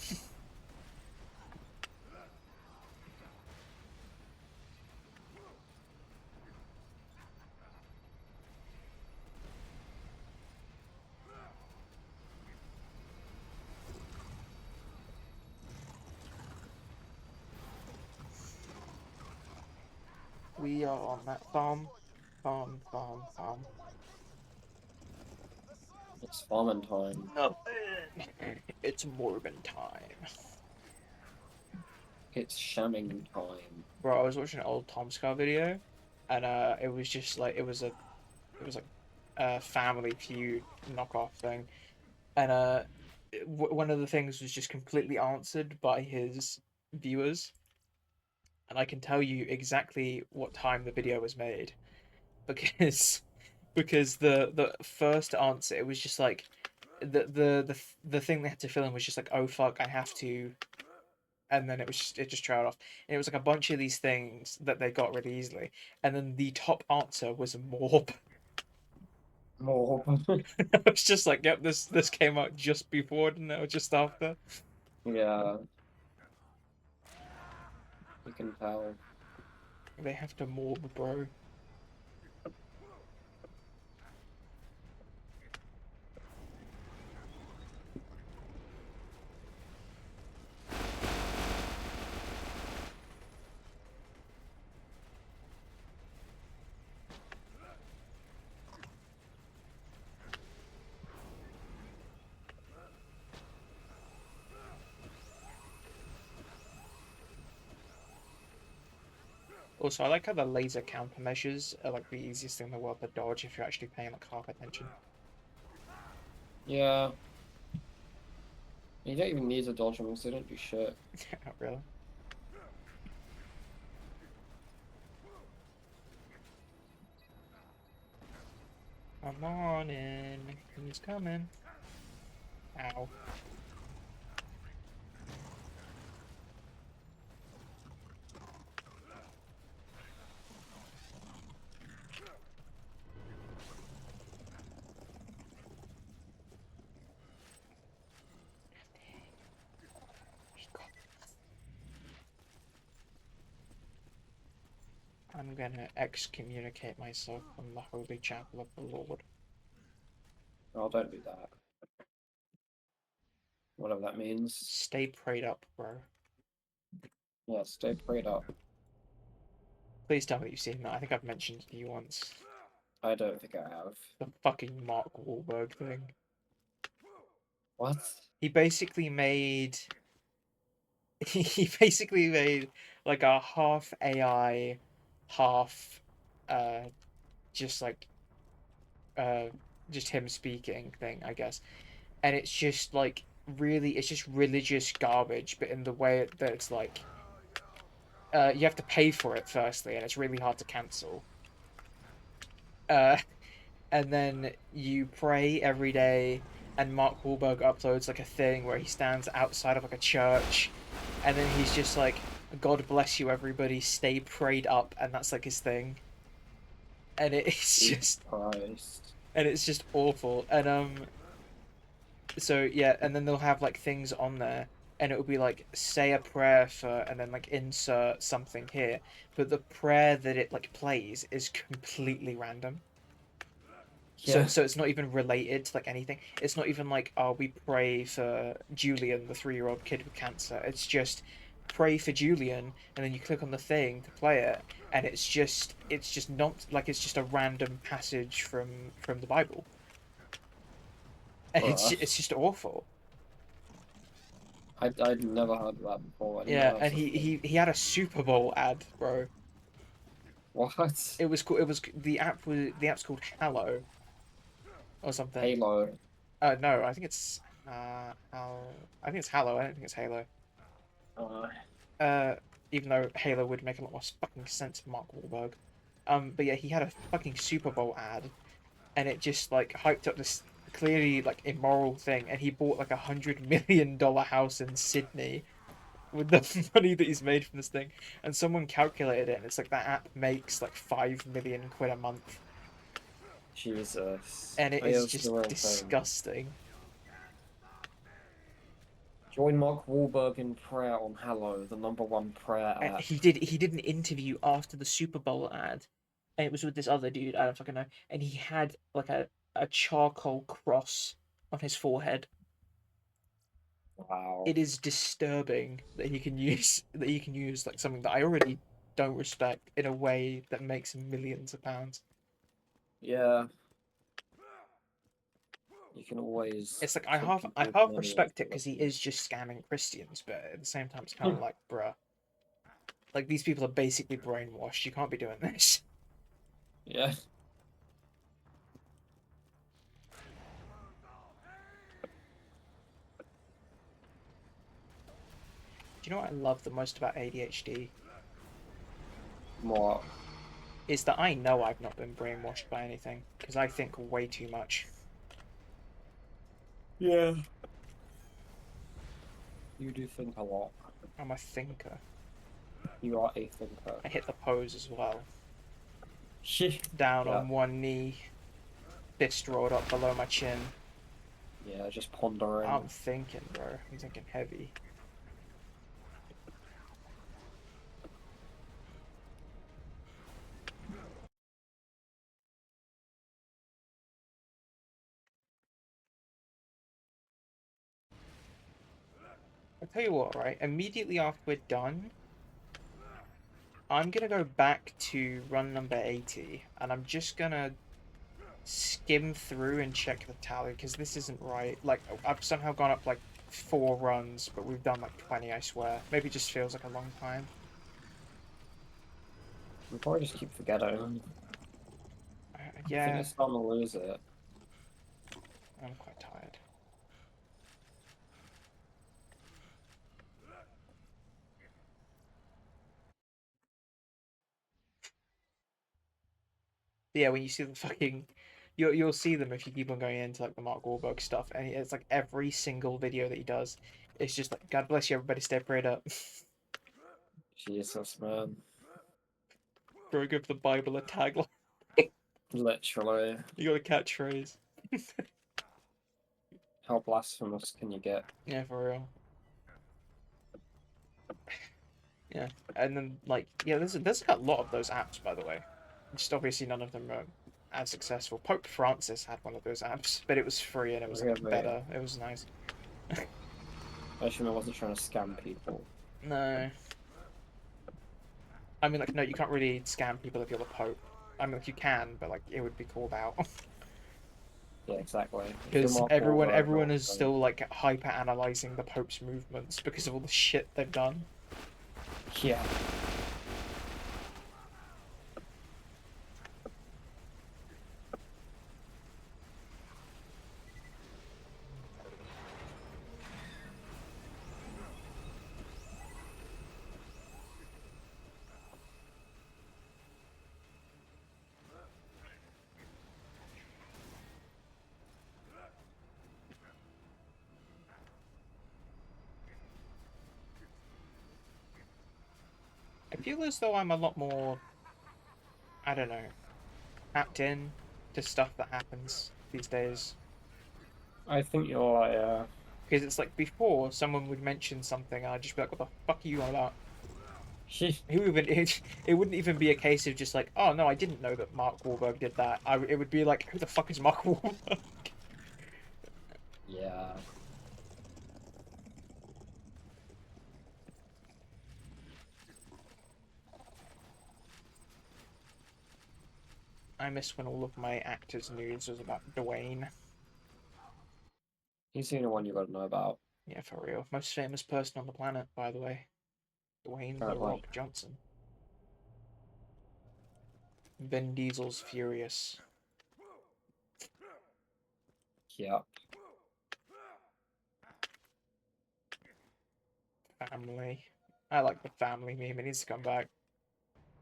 We are on that farm. Farm, farm, farm. It's farming time. No. It's Morbin time. It's shamming time. Bro, I was watching an old Tom Scar video, and it was just like, it was like a Family Feud knockoff thing, and one of the things was just completely answered by his viewers, and I can tell you exactly what time the video was made, because the first answer, it was just like, the thing they had to fill in was just like, oh fuck, I have to, and then it just trailed off, and it was like a bunch of these things that they got really easily, and then the top answer was Morb. Oh. I was just like, yep, this came out just before, no, just after. Yeah. You can tell. They have to Morb, bro. Also, I like how the laser countermeasures are like the easiest thing in the world to dodge if you're actually paying like half attention. Yeah. You don't even need to dodge them because they don't do shit. Not really. I'm on in. He's coming. Ow. I'm gonna excommunicate myself from the Holy Chapel of the Lord. Oh, don't do that. Whatever that means. Stay prayed up, bro. Yeah, stay prayed up. Please tell me you've seen that. I think I've mentioned it to you once. I don't think I have. The fucking Mark Wahlberg thing. What? He basically made he basically made like a half AI, half just like uh just him speaking thing, I guess. And it's just like really it's just religious garbage, but in the way that it's like you have to pay for it firstly, and it's really hard to cancel. Uh and then you pray every day, and Mark Wahlberg uploads like a thing where he stands outside of like a church, and then he's just like, "God bless you, everybody. Stay prayed up," and that's like his thing, and it's Jesus just Christ. and it's just awful. And so yeah, and then they'll have like things on there, and it will be like say a prayer for, and then like insert something here, but the prayer that it like plays is completely random. Yeah. So it's not even related to like anything. It's not even like, oh, we pray for Julian, the 3-year-old kid with cancer. It's just pray for Julian, and then you click on the thing to play it, and it's just not like it's just a random passage from the Bible, and it's just awful. I'd never heard of that before. I didn't Yeah, know that and was a he thing. he he had a Super Bowl ad, bro. What? It was cool. It was the app's called Hallow or something. Halo. No, I think it's I think it's Hallow. I don't think it's Halo. Uh, Uh, even though Halo would make a lot more fucking sense for Mark Wahlberg. But yeah, he had a fucking Super Bowl ad, and it just like hyped up this clearly like immoral thing, and he bought like $100 million house in Sydney with the money that he's made from this thing, and someone calculated it, and it's like that app makes like 5 million quid a month, Jesus. and it Oh, yeah, is this is a just real thing. disgusting. Join Mark Wahlberg in prayer on Hello, the #1 prayer app. He did an interview after the Super Bowl ad, and it was with this other dude, I don't fucking know, and he had like a charcoal cross on his forehead. Wow. It is disturbing that he can use like something that I already don't respect in a way that makes millions of pounds. Yeah. You can always It's like I trick half people I with half money as respect it because he is just scamming Christians, but at the same time it's kind of well. like, bruh, like these people are basically brainwashed. You can't be doing this. Yeah. Do you know what I love the most about ADHD? What? Is that I know I've not been brainwashed by anything because I think way too much. Yeah. You do think a lot. I'm a thinker. You are a thinker. I hit the pose as well. Shit. Down Yeah. on one knee, fist rolled up below my chin. Yeah, just pondering. I'm thinking, bro. I'm thinking heavy. I'll tell you what, right? Immediately after we're done, I'm gonna go back to run number 80, and I'm just gonna skim through and check the tally because this isn't right. Like I've somehow gone up like 4 runs, but we've done like 20, I swear. Maybe it just feels like a long time. We probably just keep forgetting. I think Yeah, it's starting to lose it. I'm quite tired. But yeah, when you see the fucking, you'll see them if you keep on going into like the Mark Wahlberg stuff, and it's like every single video that he does, it's just like God bless you, everybody, stay prayed up. Jesus, man. Bro, give the Bible a tagline. Literally. You got a catchphrase. How blasphemous can you get? Yeah, for real. Yeah, and then like yeah, there's a lot of those apps by the way. Just obviously none of them are as successful. Pope Francis had one of those apps, but it was free and it was like Really. better. It was nice. I assume I wasn't trying to scam people. No, I mean like no, you can't really scam people if you're the Pope. I mean like you can, but like it would be called out Yeah, exactly. If you're because Mark Wahlberg everyone or is still like hyper analyzing the Pope's movements because of all the shit they've done. yeah. I feel as though I'm a lot more, I don't know, tapped in to stuff that happens these days. I think you're like, Because it's like before, someone would mention something, and I'd just be like, "What the fuck are you on about?" Who even? It wouldn't even be a case of just like, "Oh no, I didn't know that Mark Wahlberg did that." It would be like, "Who the fuck is Mark Wahlberg?" yeah. I miss when all of my actors' news was about Dwayne. He's the only one you gotta know about. Yeah, for real. Most famous person on the planet, by the way. Dwayne "The Apparently. Rock" Johnson. Vin Diesel's Furious. Yeah. Family. I like the family meme. It needs to come back.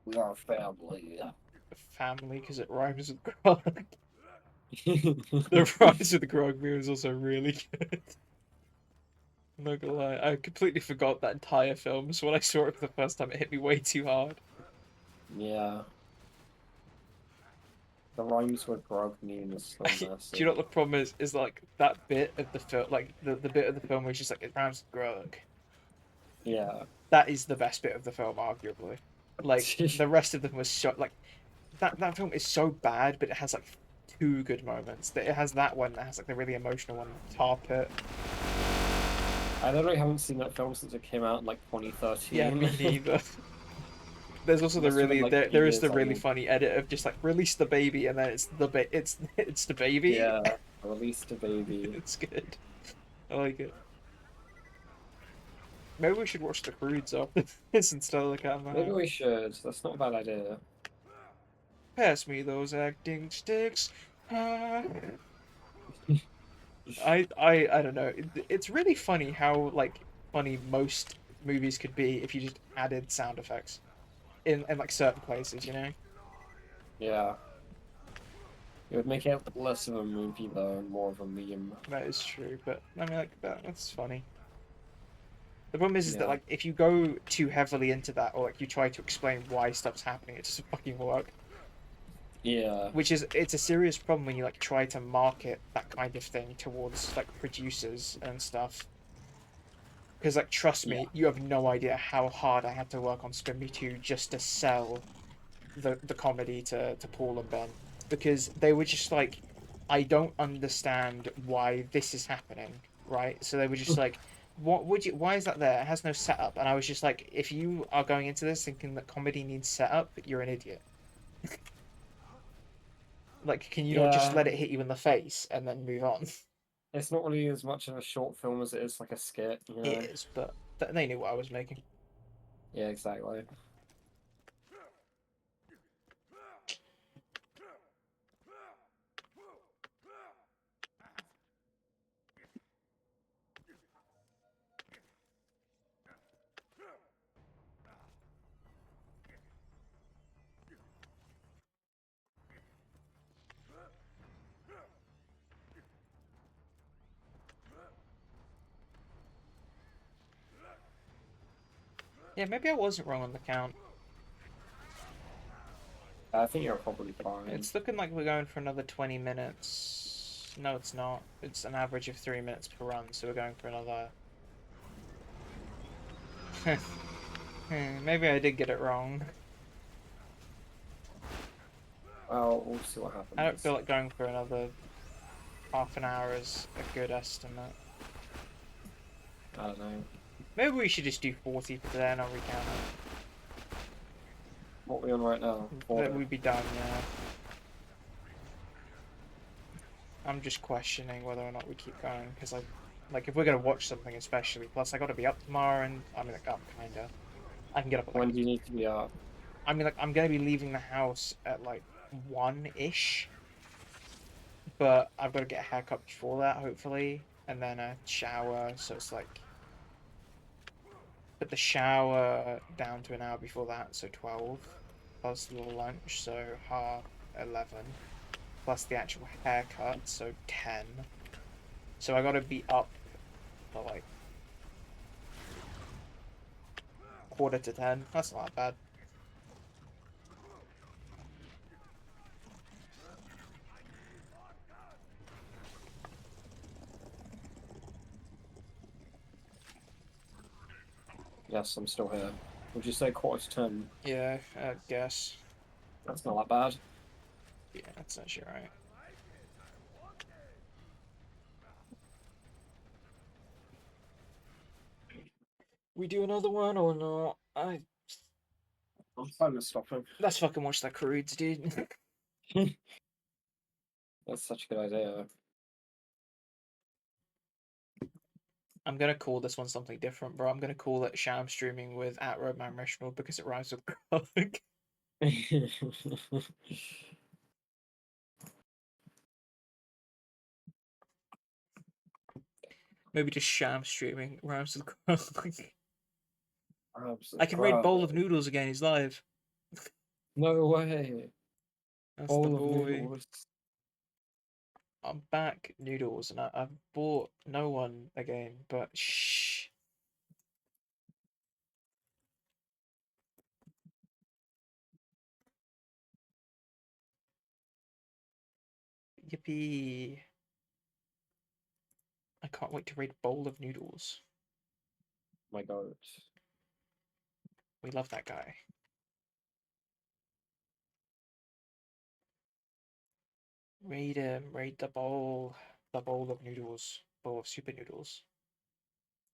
We are family. The family, because it rhymes with Grog. Yeah. The rhymes with Grog meme is also really good. I'm not gonna lie, I completely forgot that entire film, so when I saw it for the first time, it hit me way too hard. Yeah. The rhymes with Grog meme is so Do you massive. know what the problem is? Is like that bit of the film, like the bit of the film where it's just like it rhymes with Grog. Yeah. That is the best bit of the film, arguably. Like the rest of them was so like that film is so bad, but it has like two good moments. That it has that one that has like the really emotional one, Tar Pit. I literally haven't seen that film since it came out in like Yeah, 2013. me neither. There's also the Must have been really like there 8 there is the years really old. funny edit of just like release the baby and then it's the baby. Yeah. Released a baby. It's good. I like it. Maybe we should watch the Croods after this instead of the Cat in the Maybe Hat. we should. That's not a bad idea. Pass me those acting sticks. Ah. I don't know. It's really funny how like funny most movies could be if you just added sound effects in like certain places, you know? Yeah. It would make it less of a movie though, and more of a meme. That is true, but I mean like that's funny. The problem is that Yeah. like if you go too heavily into that or like you try to explain why stuff's happening, it doesn't fucking work. Yeah. Which is it's a serious problem when you like try to market that kind of thing towards like producers and stuff. Because like trust Yeah. me, you have no idea how hard I had to work on Spin Me 2 just to sell the comedy to Paul and Ben. Because they were just like, I don't understand why this is happening, right? So they were just like, why is that there? It has no setup. And I was just like, if you are going into this thinking that comedy needs setup, you're an idiot. Like, can you not just Yeah. let it hit you in the face and then move on? It's not really as much of a short film as it is like a skit, you It know? is, but they knew what I was making. Yeah, exactly. Yeah, maybe I wasn't wrong on the count. I think you're probably fine. It's looking like we're going for another 20 minutes. No, it's not. It's an average of 3 minutes per run, so we're going for another. Maybe I did get it wrong. Well, we'll see what happens. I don't feel like going for another half an hour is a good estimate. I don't know. Maybe we should just do 40 for today and I'll recount What are we on right now? it. 40. That we'd be done, yeah. I'm just questioning whether or not we keep going, because like if we're gonna watch something especially, plus I gotta be up tomorrow and I mean like up kinda. I can get up at When like do you need to be up? I mean like I'm gonna be leaving the house at like 1-ish. But I've got to get a haircut before that, hopefully, and then a shower. So it's like put the shower down to an hour before that, so 12, plus the little lunch, so half 11, plus the actual haircut, so 10. So I got to be up for like quarter to 10. That's not that bad. Yes, I'm still here. Would you say quarter to 10? Yeah, I guess. That's not that bad. Yeah, that's actually right. We do another one or not? I'm fine with stopping. Let's fucking watch that Croods, dude. That's such a good idea. I'm gonna call this one something different, bro. I'm gonna call it Sham Streaming with @Roadman Rishmal because it rhymes with Krog. Maybe just Sham Streaming rhymes with Krog. I can raid Bowl of Noodles again. He's live. No way. That's the Bowl of boy. noodles. I'm back, Noodles, and I've bought no one again. But shh. Yippee. I can't wait to raid Bowl of Noodles. My God. We love that guy. Raid him. Raid the bowl. The Bowl of Noodles. Bowl of Super Noodles.